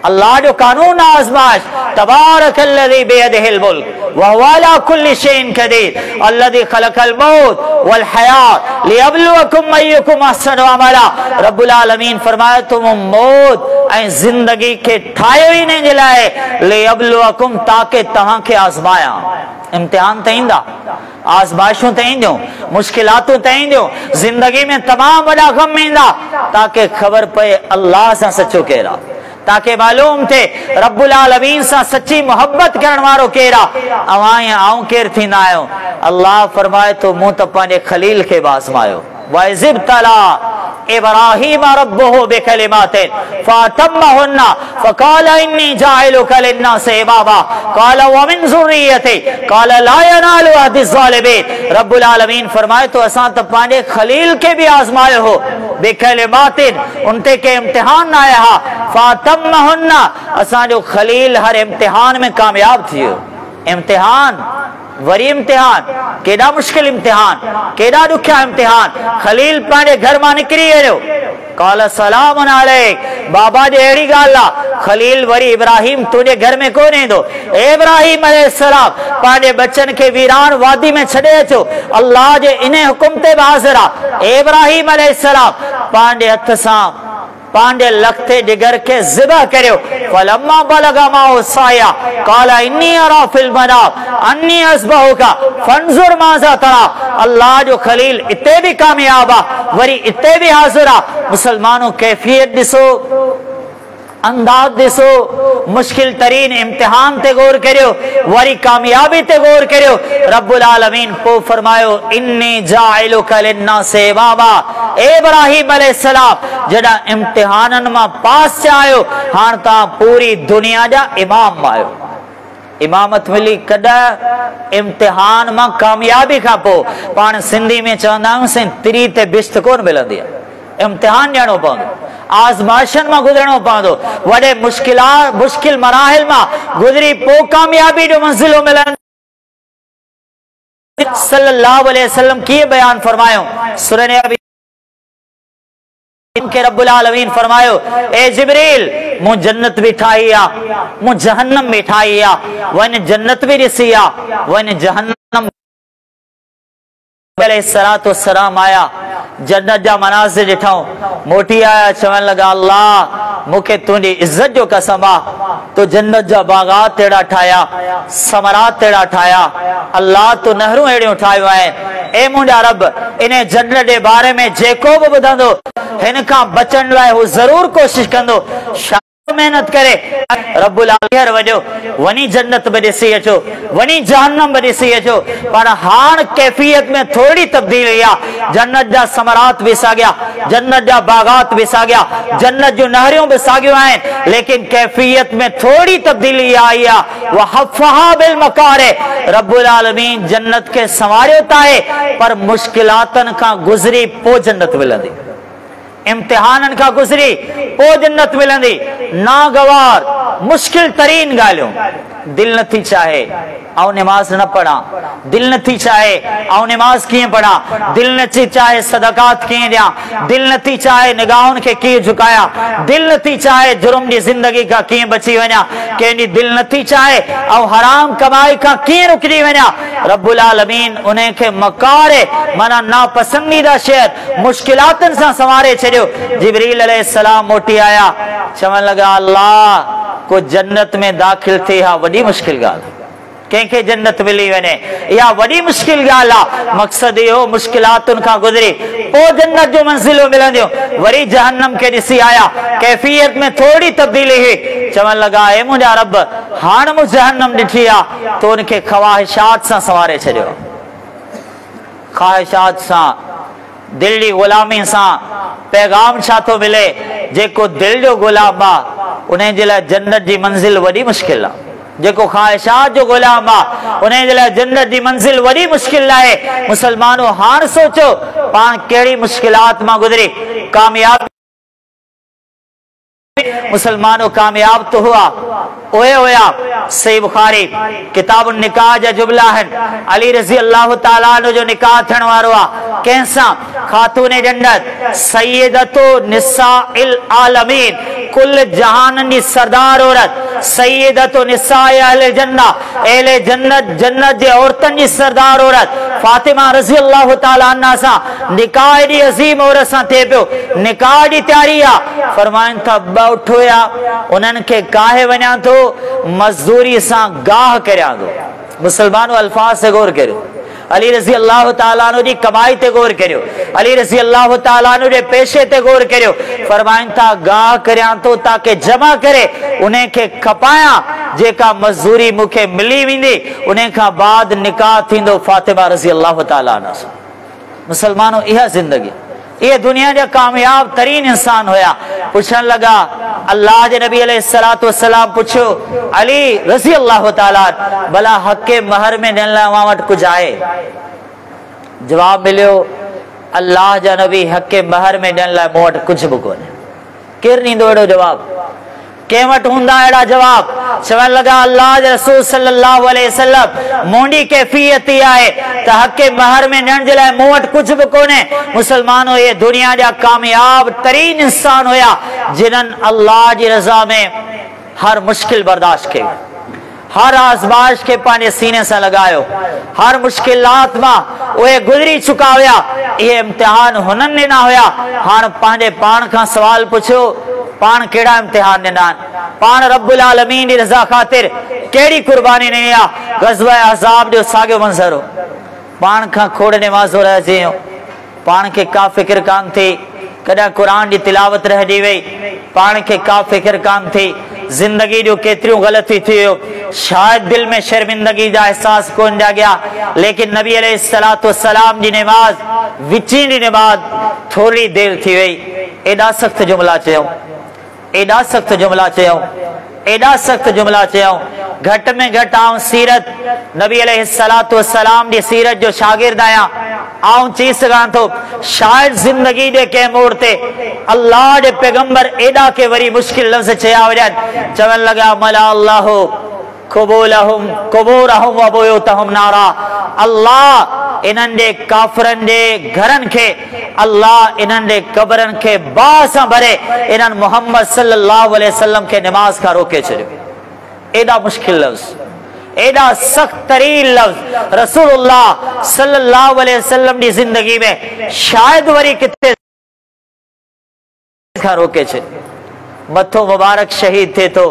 Speaker 1: अल्लाह जो कानून आज़माइश। तबारकल्लज़ी बियदिहिल मुल्क व हुवा अला कुल्लि शैइन क़दीर अल्लज़ी खलक़ल मौत वल हयात लियब्लुवकुम अय्युकुम अहसनु अमला। रब्बुल आलमीन फरमाए तुम मौत ऐं जिंदगी के ठाहियो ई इन जे लाइ लियब्लुवकुम ताकि तव्हां खे आज़माया। इम्तिहान त ईंदा, आज़माइशूं त ईंदियूं, मुश्किलातूं त ईंदियूं, जिंदगी में तमाम वॾा गम ईंदा ताकि ख़बर पए अल्लाह सां सचो केरु आहे, ताकि मालूम थे रब्बुल आलमीन सा सच्ची मोहब्बत करण वारो केरा अवां या आऊं केर थींदा आहियूं। अल्लाह फरमाए तो मूं त पंहिंजे खलील खे आज़मायो। वाइज़िब तला इब्राहीम रब्बुहु बिकलिमातिन फअतम्महुन्ना फक़ाल इन्नी जाइलुका लिन्नासि इमामा क़ाल व मिन ज़ुर्रियती क़ाल ला यनालु अहदि ज़ालिमीन। रब्बुल आलमीन फरमाए तो असां त पंहिंजे खलील के भी आज़मायो हो बिकलिमातिन, उनते के इम्तिहान आया हा। फअतम्महुन्ना असांजो खलील हर इम्तिहान में कामयाब थियो। इम्तिहान वरी इम्तिहान, केड़ा मुश्किल इम्तिहान, केड़ा दुखिया इम्तिहान। खलील पंहिंजे घर मां निकिरी वियो, क़ाल सलामुन अलैक, बाबा जी अहिड़ी ॻाल्हि आहे। खलील वरी इब्राहिम तुंहिंजे घर में कोन ईंदो। इब्राहिम अलैहिस्सलाम पंहिंजे बच्चन खे वीरान वादी में छॾे अचो, अल्लाह जे इन हुकुम ते हाज़िर आहे। इब्राहिम अलैहिस्सलाम पंहिंजे हथ सां पांडे लखते जिगर के ज़िबह करियो। फलम्मा बलगा माउ साया क़ाल इन्नी अरा फिल मनाम अन्नी अस्बहुका फंजुर माज़ा तरा। अल्लाह जो खलील इते भी कामयाब आहे, वरी इते भी हाज़िर आहे। मुसलमानों कैफियत ॾिसो, अंदाज ॾिसो, मुश्किल तरीन इम्तिहान ते गौर करियो, वरी कामयाबी ते गौर करियो। रब्बुल आलमीन पो फरमायो इन्नी जाइलुका लिन्नासि इमामा। इब्राहिम अलैहिस्सलाम जड़ा इम्तिहानन मां पास आयो, हाण ता पूरी दुनिया जा इमाम आयो। इमामत मिली कदा इम्तिहान मां कामयाबी खां पो। पाण सिंधी में चवंदा आहियूं तिरी ते बिश्त कोन मिलंदी आहे, इम्तिहान ॾियणो पवंदो, आज़माइशन मां गुज़रणो पवंदो, वॾे मुश्किल मराहिल मां गुज़री पो कामयाबी जो मंज़िलो मिलंदो। सल्लल्लाहु अलैहि वसल्लम कीअं बयान फरमायो सूरह नबी के रब्बुल आलमीन फरमायो ए जिब्रील मु जन्नत भी ठाही आ, मु जहन्नम भी ठाही आ, वन जन्नत भी ॾिसी आ, वन जहन्नम। अलैहिस्सलातु वस्सलाम आया, जन्नत जा मनाज़िर ॾिठऊं, मोटी आया, चवण लगा अल्लाह मूंखे तुंहिंजी इज्जत जो कसम आ, तो जन्नत जा बागात अहिड़ा ठाहिया, समरात अहिड़ा ठाहिया, अल्लाह तो नहरूं अहिड़ियूं ठाहियूं आहिनि। ए मुंहिंजा रब इन जन्नत जे बारे में जेको बि ॿुधंदो हिन खां बचण लाइ हू ज़रूर कोशिश कंदो। मेहनत करे रब्बुल आलमीन वजो वनी जन्नत में ॾिसी अचो, वनी जहन्नम में ॾिसी अचो। पर हाण कैफियत में थोड़ी तब्दीली आहे। जन्नत जा समरात भी साॻिया, जन्नत जा बागात भी साॻिया, जन्नत जो नहरियों भी साॻियूं आहिनि, लेकिन कैफियत में थोड़ी तब्दीली आई आहे। वहफ़हा बिल मकारे, रब्बुल आलमीन जन्नत के संवारियो ताए, पर मुश्किलातन का गुजरी पो जन्नत मिलंदी, इम्तिहानन का गुजरी पो जन्नत मिलंदी। नागवार मुश्किल तरीन ॻाल्हियूं, दिल नथी चाहे ऐं नमाज न पढ़ा, दिल नथी चाहे ऐं नमाज कीअं पढ़ा, दिल नथी चाहे सदकात कीअं ॾियां, दिल नथी चाहे निगाहुनि खे कीअं झुकाया, दिल नथी चाहे जुर्म जी ज़िंदगी खां कीअं बची वञा, कंहिंजी दिल नथी चाहे ऐं हराम कमाई खां कीअं रुकिजी वञा। रब्बुल आलमीन उन खे मकारे माना नापसंदीदा शइ मुश्किलातनि सां संवारे छॾियो। जिब्रील अलैहिस्सलाम मोटी आया, चवण लॻा अल्लाह को जन्नत में दाखिल थिए हा वॾी मुश्किल ॻाल्हि, कंहिंखे जन्नत मिली वञे इहा वॾी मुश्किल ॻाल्हि आहे। मक़सद इहो मुश्किलातुनि खां गुज़री पोइ जन्नत जो मंज़िलूं मिलंदियूं। वरी जहन्नम खे ॾिसी आया, कैफियत में थोड़ी तब्दीली हुई। चवण लॻा ए मुंहिंजा रब, हाणे मूं जहन्नम ॾिठी आहे तो उनखे ख़वाहिशात सां संवारे छॾियो, ख़्वाहिशात सां, दिल जी ग़ुलामी सां। पैगाम छा थो मिले, जेको दिल जो ग़ुलाम आहे उन जे लाइ जन्नत जी मंज़िल वॾी मुश्किल आहे। जेको ख़्वाहिशात जो ग़ुलाम आहे उन जे लाइ जन्नत जी मंज़िल वॾी मुश्किल आहे। मुसलमानों हाणे सोचो पाण कहिड़ी मुश्किलात मां गुज़री कामयाब, मुसलमानों कामयाब तो हुआ ओए होया। सही बुखारी किताब निकाह जा जुमला आहिनि। अली रज़ी अल्लाह ताला अन्हु जो निकाह थियण वारो आहे कंहिंसां, खातून जन्नत सैयदतु निसाइल आलमीन, कुल जहाननि जी सरदार औरत, सैयदतु निसाए अहले जन्नत, अहले जन्नत जन्नत जे औरतनि जी सरदार औरत फातिमा रज़ी अल्लाह ताला अन्हा सां निकाह जी अज़ीम औरत सां थिए पियो। निकाह जी तयारी आहे, फरमाइनि था ॿ उठो या उन्हनि खे काहे वञा थो, मज़दूरी सां गाह करियां थो। मुसलमानो अल्फाज से गौर करियो, अली रज़ी अल्लाह ताला अन्हु जी कमाई ते गौर करियो, अली रज़ी अल्लाह ताला अन्हु जे पेशे ते गौर करियो। फरमाइनि था गाह करियां थो ताकि जमा करे उन खे खपायां, जेका मज़दूरी मूंखे मिली वेंदी उन खां बाद निकाह थींदो फातिमा रज़ी अल्लाह ताला अन्हा सां। मुसलमानो इहा ज़िंदगी, ये दुनिया जा कामयाब तरीन इंसान होया। पुछण लगा, अल्लाह जे नबी अलैहिस्सलातु वस्सलाम पुछो अली रज़ी अल्लाह ताला भला हक़े महर में ॾियण लाइ अवां वटि कुझु आहे? जवाब मिलियो, अल्लाह जा नबी हक़े महर में ॾियण लाइ मूं वटि कुझु बि कोन्हे। केरु ॾींदो अहिड़ो जवाब? कंहिं वटि हूंदा अहिड़ा जवाब? चवण लॻा अल्लाह जे रसूल सल्लल्लाहु अलैहि वसल्लम मुंहिंजी कैफियत ई आहे त हक़े महर में ॾियण जे लाइ मूं वटि कुझु बि कोन्हे। मुसलमानो ये दुनिया जा कामयाब तरीन इंसान हुया जिन्हनि अल्लाह जी रज़ा में हर मुश्किल बर्दाश्त कई, हर आज़माइश के पंहिंजे सीने सां लॻायो, हर मुश्किलात मां उहे गुज़री चुका हुया। इहे इम्तिहान हुननि ॾिना हुया। हाणे पंहिंजे पाण खां सवाल पुछो, पाण कहिड़ा इम्तिहान ॾिना आहिनि? पाण रब्बुल आलमीन जी रज़ा ख़ातिर कहिड़ी कुर्बानी ॾिनी आहे? ग़ज़वा अहज़ाब जो साॻियो मंज़र हो, पाण खां खोड़ नमाज़ो रहिजी वियो, पाण खे का फ़िक्र कान थी, कॾहिं क़ुरान जी तिलावत रहिजी वई, पाण खे का फ़िक्र कान थी, ज़िंदगी जो केतिरियूं ग़लती थी वियो, शायदि दिल में शर्मिंदगी जा एहसास कोन जाॻिया। लेकिन नबी अलैहिस्सलातु वस्सलाम जी नमाज, विची जी नमाज थोरी देर थी वई, एॾा सख़्त जुमला चयऊं, एॾा सख़्त जुमला चयऊं, एॾा सख़्त जुमला चयऊं। घटि में घटि आउं सीरत नबी अलैहिस्सलातु वस्सलाम जी सीरत जो शागिर्द आहियां। आउं चई सघां थो शायदि ज़िंदगी जे कंहिं मोड़ ते अल्लाह जे पैगंबर एॾा के वरी मुश्किल लफ़्ज़ चया वञनि। चवण लॻा मला अल्लाहु क़ुबूरहुम व बुयूतहुम नारा, अल्लाह इन्हनि जे काफ़िरनि जे घरनि खे, अल्लाह इन्हनि जे क़बरनि खे बाह सां भरे इन्हनि मोहम्मद सल्लल्लाहु अलैहि वसल्लम खे नमाज खां रोके छॾियो। एॾा मुश्किल लफ़्ज़, एॾा सख़्त तरीन लफ़्ज़ रसूलुल्लाह सल्लल्लाहु अलैहि वसल्लम जी ज़िंदगी में शायदि वरी किथे खां रोके छॾियो। मथो मुबारक शहीद थिए थो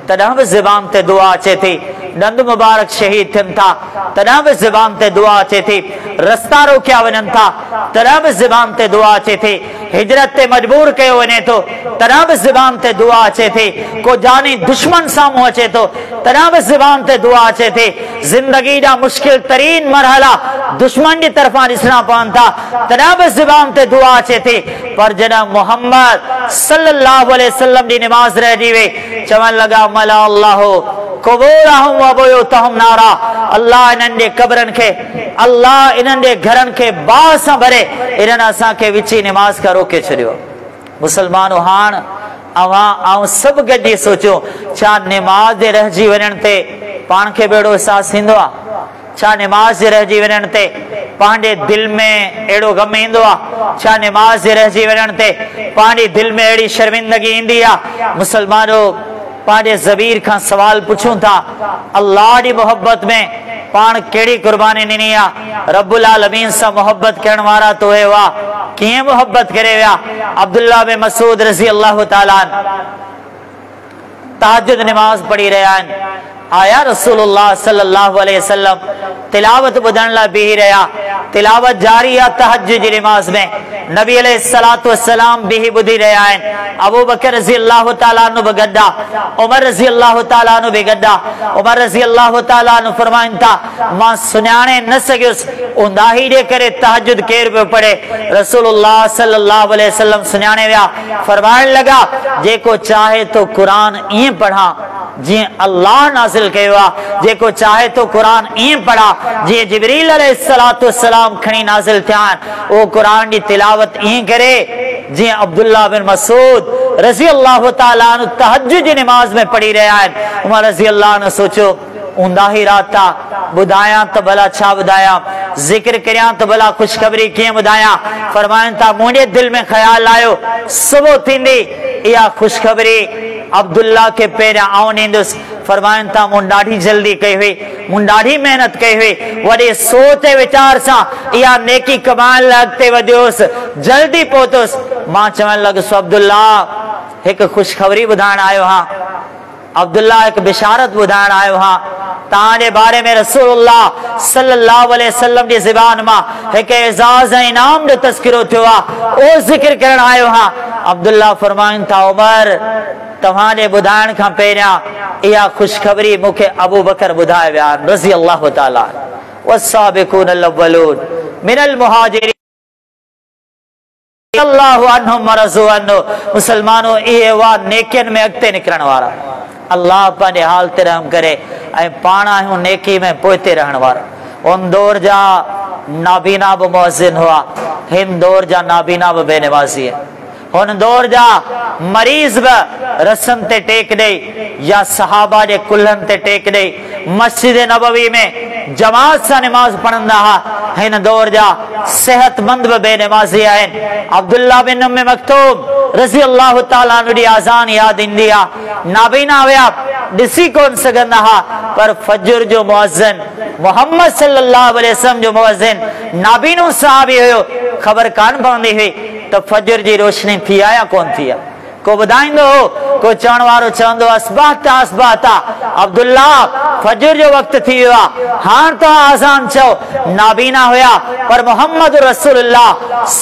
Speaker 1: तॾहिं बि ज़बान ते दुआ अचे थी, दंद मुबारक शहीद थियनि था तॾहिं बि ज़बान ते दुआ अचे थी, रस्ता रोकिया वञनि था तॾहिं बि ज़बान ते दुआ अचे थी, हिजरत ते मजबूर कयो वञे थो तॾहिं बि ज़बान ते दुआ अचे थी, को जानी दुश्मन साम्हूं अचे थो तॾहिं बि ज़बान ते दुआ अचे थी, ज़िंदगी जा मुश्किल तरीन मरहला दुश्मन जी तरफ़ां ॾिसणा पवनि था तॾहिं बि ज़बान ते दुआ अचे थी। पर जॾहिं मोहम्मद सल्लल्लाहु अलैहि वसल्लम जी निमाज़ रहिजी वई, चवण लॻा मला अल्लाहु क़ुबूरहुम व बुयूतहुम नारा, अल्लाह इन्हनि जे क़बरनि खे, अल्लाह इन्हनि जे घरनि खे बाहि सां भरे इन्हनि असांखे विची निमाज़ खां रोके छॾियो। मुसलमानो हाणे अवां ऐं सभु गॾिजी सोचियो, छा निमाज़ जे रहिजी वञण ते पाण खे बेड़ो अहसासु थींदो आहे? छा निमाज़ जे रहिजी वञण ते पंहिंजे दिलि में अहिड़ो ग़म ईंदो आहे? छा निमाज़ जे रहिजी वञण ते पंहिंजी दिलि में अहिड़ी शर्मिंदगी ईंदी आहे? मुसलमानो पंहिंजे ज़बीर खां सवाल पुछूं था, अल्लाह जी मोहब्बत में पाण कहिड़ी कुर्बानी ॾिनी आहे? रब्बुल आलमीन सां मोहब्बत करण वारा तो हे हुआ, कीअं मोहब्बत करे विया? अब्दुल्लाह बिन मसूद रज़ी अल्लाह ताला तहज्जुद निमाज़ पढ़ी रहिया आहिनि, आया रसूलुल्लाह सल्लल्लाहु अलैहि वसल्लम तिलावत ॿुधण लाइ बीही रहिया, तिलावत जारी आहे तहज्जुद जी निमाज़ में, नबी अलैहिस्सलातु वस्सलाम बीही ॿुधी रहिया आहिनि, अबू बकर रज़ी अल्लाह ताला अन्हु बि गॾु आहे, उमर रज़ी अल्लाह ताला अन्हु बि गॾु आहे। उमर रज़ी अल्लाह ताला अन्हु फरमाइनि था, मां सुञाणे न सघियुसि उंदाही जे करे तहज्जुद केरु पियो पढ़े। रसूलुल्लाह सल्लल्लाहु अलैहि वसल्लम सुञाणे विया, फरमाइण लॻा, जेको चाहे तो क़ुरान ईअं पढ़ा जीअं अल्लाह नाज़िल कयो आहे, जेको चाहे तो क़ुरान ईअं पढ़ा जीअं जिब्रील अलैहिस्सलातु वस्सलाम खणी नाज़िल थिया आहिनि, उहो क़ुरान जी तिलावत ईअं करे जीअं अब्दुल्लाह बिन मसूद रज़ी अल्लाह ताला अन्हु तहज्जुद जी निमाज़ में पढ़ी रहिया आहिनि। उमर रज़ी अल्लाह अन्हु सोचियो, ऊंदाही रात आहे, ॿुधायां त भला छा ॿुधायां, ज़िक्र करियां त भला ख़ुशख़बरी कीअं ॿुधायां? फरमाइनि था, मुंहिंजे दिलि में ख़्यालु आयो सुबुह थींदी इहा ख़ुशख़बरी अब्दुल्लाह के पहिरियां आउं ॾींदुसि। फरमाइनि था, मूं ॾाढी जल्दी कई हुई, मूं ॾाढी महिनत कई हुई, वॾे सोच वीचार सां इहा नेकी कमाइण लाइ अॻिते वधियोसि, जल्दी पहुतुसि। मां चवण लॻुसि, अब्दुल्लाह हिकु ख़ुशख़बरी ॿुधाइण आयो हा, अब्दुल्लाह हिकु बिशारत ॿुधाइण आयो हा, तव्हांजे बारे में रसूलुल्लाह सल्लल्लाहु अलैहि वसल्लम जी ज़बान मां हिकु एज़ाज़ ऐं इनाम जो तज़किरो थियो आहे, उहो ज़िक्र करण आयो हा। अब्दुल्लाह फरमाइनि था, उमर तव्हांजे ॿुधाइण खां पहिरियां इहा ख़ुशख़बरी मूंखे अबू बकर ॿुधाए विया आहिनि रज़ी अल्लाह ताला वस्साबिक़ून अल-अव्वलून मिनल मुहाजिरीन अल्लाहु अन्हुम वरज़ू अन्हु। मुसलमानो इहे हुआ नेकियनि में अॻिते निकिरण वारा, अल्लाह पंहिंजे हाल ते रहम करे ऐं पाण आहियूं नेकी में पोइते रहण वारा। उन दौर जा नाबीना बि मुअज़्ज़िन हुआ, हिन दौर जा नाबीना बि बेनमाज़ी है। हुन दौर जा मरीज़ बि रसम ते टेक ॾेई या सहाबा जे कुल्हनि ते टेक ॾेई मस्जिद नबवी में जमात सां निमाज़ पढ़ंदा हुआ। हिन दौर जा सेहतमंद बि बेनमाज़ी आहिनि। अब्दुल्लाह बिन उम्मे मक्तूम रज़ी अल्लाह ताला अन्हु जी आज़ान यादि ईंदी आहे, नाबीना हुया, ॾिसी कोन सघंदा हुआ, पर फजर जो मुअज़्ज़िन मोहम्मद सल्लल्लाहु अलैहि वसल्लम जो मुअज़्ज़िन नाबीनो सहाबी हुयो, ख़बर कान पवंदी हुई तो फजर जी रोशनी थी आ या कोन थी आ। को ॿुधाईंदो हो, को चवण वारो चवंदो अस्बाता अस्बाता, अब्दुल्लाह फजर जो वक़्तु थी वियो आहे, हाणे तव्हां आज़ान चओ। नाबीना हुया पर मोहम्मद रसूलुल्लाह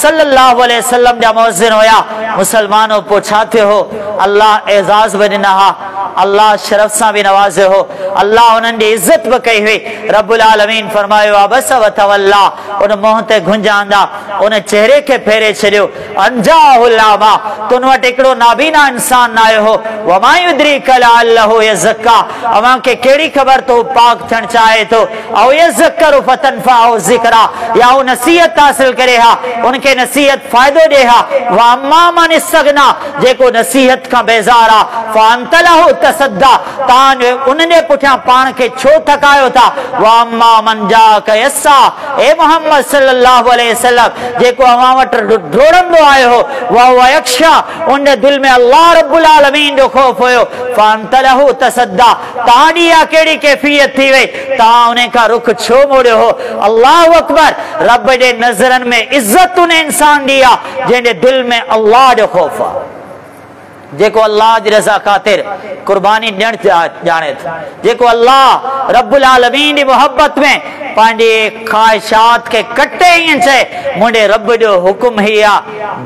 Speaker 1: सल्लल्लाहु अलैहि वसल्लम जा मुअज़्ज़िन हुया। मुसलमानो पोइ छा थियो हो, अल्लाह एज़ाज़ बि ॾिना हा, अल्लाह शरफ सां बि नवाज़ियो हो, अल्लाह उन्हनि जी इज़त बि कई हुई। रब्बुल आलमीन फरमायो अबस व तवल्ला, उन मुंहं ते घुंजांदा, उन चेहरे खे फेरे छॾियो। अंजाहुल आमा, तुन वटि हिकिड़ो नाबीना इंसान न आयो हो। वमा युद्रिक लअल्लहु यज़क्का, अवां खे कहिड़ी ख़बर तो पाक थियण चाहे तो, औ यज़क्करु फतनफअहु ज़िक्रा, या वो नसीहत हासिल करे हा, उनके नसीहत फ़ाइदो ॾे हा। व अम्मा मन इस्तगना, जेको नसीहत खां बेज़ार आ, फ़अंत लहु तसद्दा, तां उनजे पुठियां पाण खे छो थकायो था। व अम्मा मन जाक यस्सा, ए मोहम्मद सल्लल्लाहु अलैहि वसल्लम जेको अवां वटि डोड़ंदो आयो हो, व यख्शा, उन दिल में अल्लाह रब्बुल आलमीन जो खौफ हुयो। फ़अंत लहु तसद्दा, ताड़ी या केड़ी कैफियत थी वई, ता उन्हें का रुख छो मोड़ियो हो। अल्लाह अकबर, रब जे नज़रन में इज्जत उन इंसान दी आ जंहिंजे दिल में अल्लाह जो खौफ आ। जेको अल्लाह जी रज़ा ख़ातिर कुर्बानी ॾियण ॼाणे थो, जेको अल्लाह रब्बुल आलमीन जी मोहब्बत में पंहिंजे ख़्वाहिशात के कटे ईअं चए मुंहिंजे रब जो हुकुम ही आहे,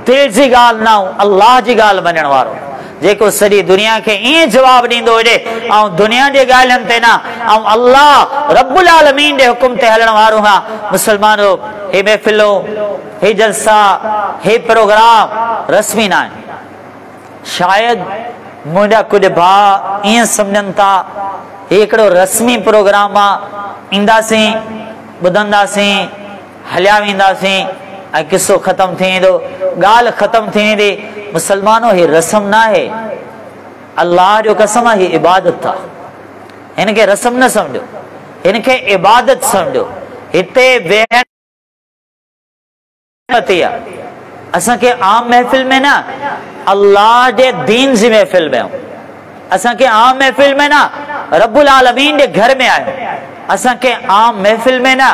Speaker 1: दिल जी ॻाल्हि न अल्लाह जी ॻाल्हि मञण वारो, जेको सॼी दुनिया के ईअं जवाब ॾींदो हुजे ऐं दुनिया जे ॻाल्हियुनि ते न ऐं अल्लाह रब्बुल आलमीन जे हुकुम ते हलण वारो हा। मुसलमानो, हे महफ़िलों, हे जलसा, हे प्रोग्राम रस्मी न आहिनि। शायद मुंहिंजा कुछ भाउ ईअं सम्झनि था हे हिकिड़ो रस्मी प्रोग्राम आहे, ईंदासीं ॿुधंदासीं हलिया वेंदासीं ऐं किस्सो ख़तम थी वेंदो, ॻाल्हि ख़तम थी वेंदी। मुसलमानो, हे रस्म न आहे, अल्लाह जो कसम आहे, ही इबादत आहे। हिन खे रस्म न सम्झो, हिन खे इबादत सम्झो। हिते वेहण आहे असांखे आम महफ़िल में न, अल्लाह जे दीन जी महफ़िल में आहियूं। असांखे आम महफ़िल में न रब्बुल आलमीन जे घर में आहियूं। असांखे आम महफ़िल में न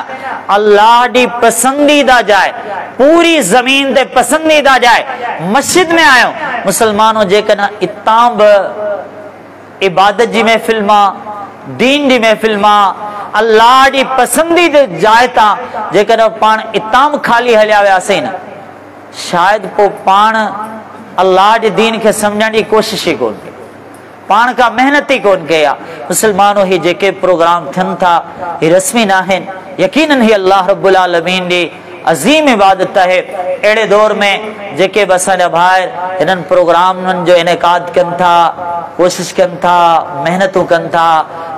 Speaker 1: अल्लाह जी पसंदीदा जाए, पूरी ज़मीन ते पसंदीदा जाए मस्जिद में आहियूं। मुसलमानों, जेकॾहिं इतां बि इबादत जी महफ़िल मां, दीन जी महफ़िल मां, अल्लाह जी पसंदीदा जाए तां जेकॾहिं पाण इतां ख़ाली हलिया वियासीं न, शायद पोइ पाण अल्लाह जे दीन खे सम्झण जी कोशिश ई कोन कई, पाण का मेहनत ही कोन कई आहे। मुसलमानों, ही जेके प्रोग्राम थियनि था ही रस्मी न आहिनि, यकीनन ही अल्लाह रब्बुल आलमीन जी अज़ीम इबादत है। अड़े दौर में जेके बि असांजा भाइर हिननि प्रोग्रामनि जो इनेकाद कनि था, कोशिश कनि था, मेहनतूं कनि था,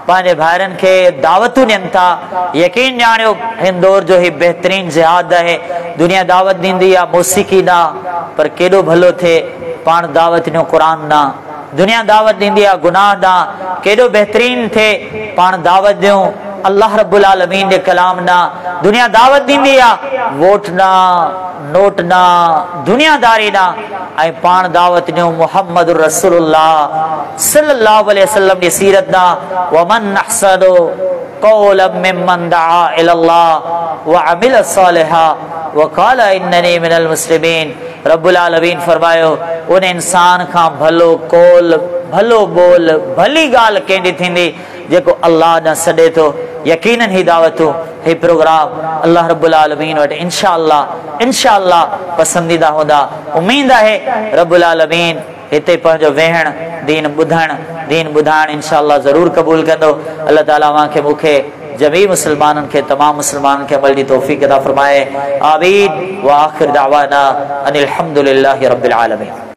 Speaker 1: पंहिंजे भाइरनि खे दावतूं ॾियनि था, यकीन ॼाणियो हिन दौर जो ही बहितरीन जिहाद है। दुनिया दावत ॾींदी आहे मौसीक़ी ॾांहुं, पर केॾो भलो थिए पाण दावत ॾियूं क़ुर ॾांहुं। दुनिया दावत ॾींदी आहे गुनाह ॾांहुं, केॾो बहितरीन थिए पाण दावत ॾियूं अल्लाह रब्बुल आलमीन जे कलाम ॾांहुं। दुनिया दावत ॾींदी आहे वोट ॾांहुं, नोट ॾांहुं, दुनियादारी ॾांहुं, ऐं पाण दावत ॾियूं मुहम्मद रसूलुल्लाह सल्लल्लाहु अलैहि वसल्लम जी सीरत ॾांहुं। वमन अहसनु क़ौलन मिम्मन दआ इलल्लाह व अमिल सालिहा व क़ाल इन्ननी मिनल मुस्लिमीन। रब्बुल आलमीन फरमायो, उन इंसान खां भलो कौल, भलो बोल, भली ॻाल्हि कंहिंजी थींदी जेको अल्लाह ॾांहुं सॾे थो। यकीनन ही दावतूं, ही प्रोग्राम अल्लाह रब्बुल आलमीन वटि इंशाअल्लाह पसंदीदा हूंदा। उम्मीद आहे रब्बुल आलमीन हिते पंहिंजो वेहण, दीन ॿुधाइण इंशाअल्लाह ज़रूर क़बूल कंदो। अल्लाह ताला मूंखे जमी मुसलमाननि खे, तमाम मुसलमाननि खे अमल जी तौफ़ीक़ अता फरमाए। आमीन। व आखिर दावाना अनिल हम्दुलिल्लाहि रब्बिल आलमीन।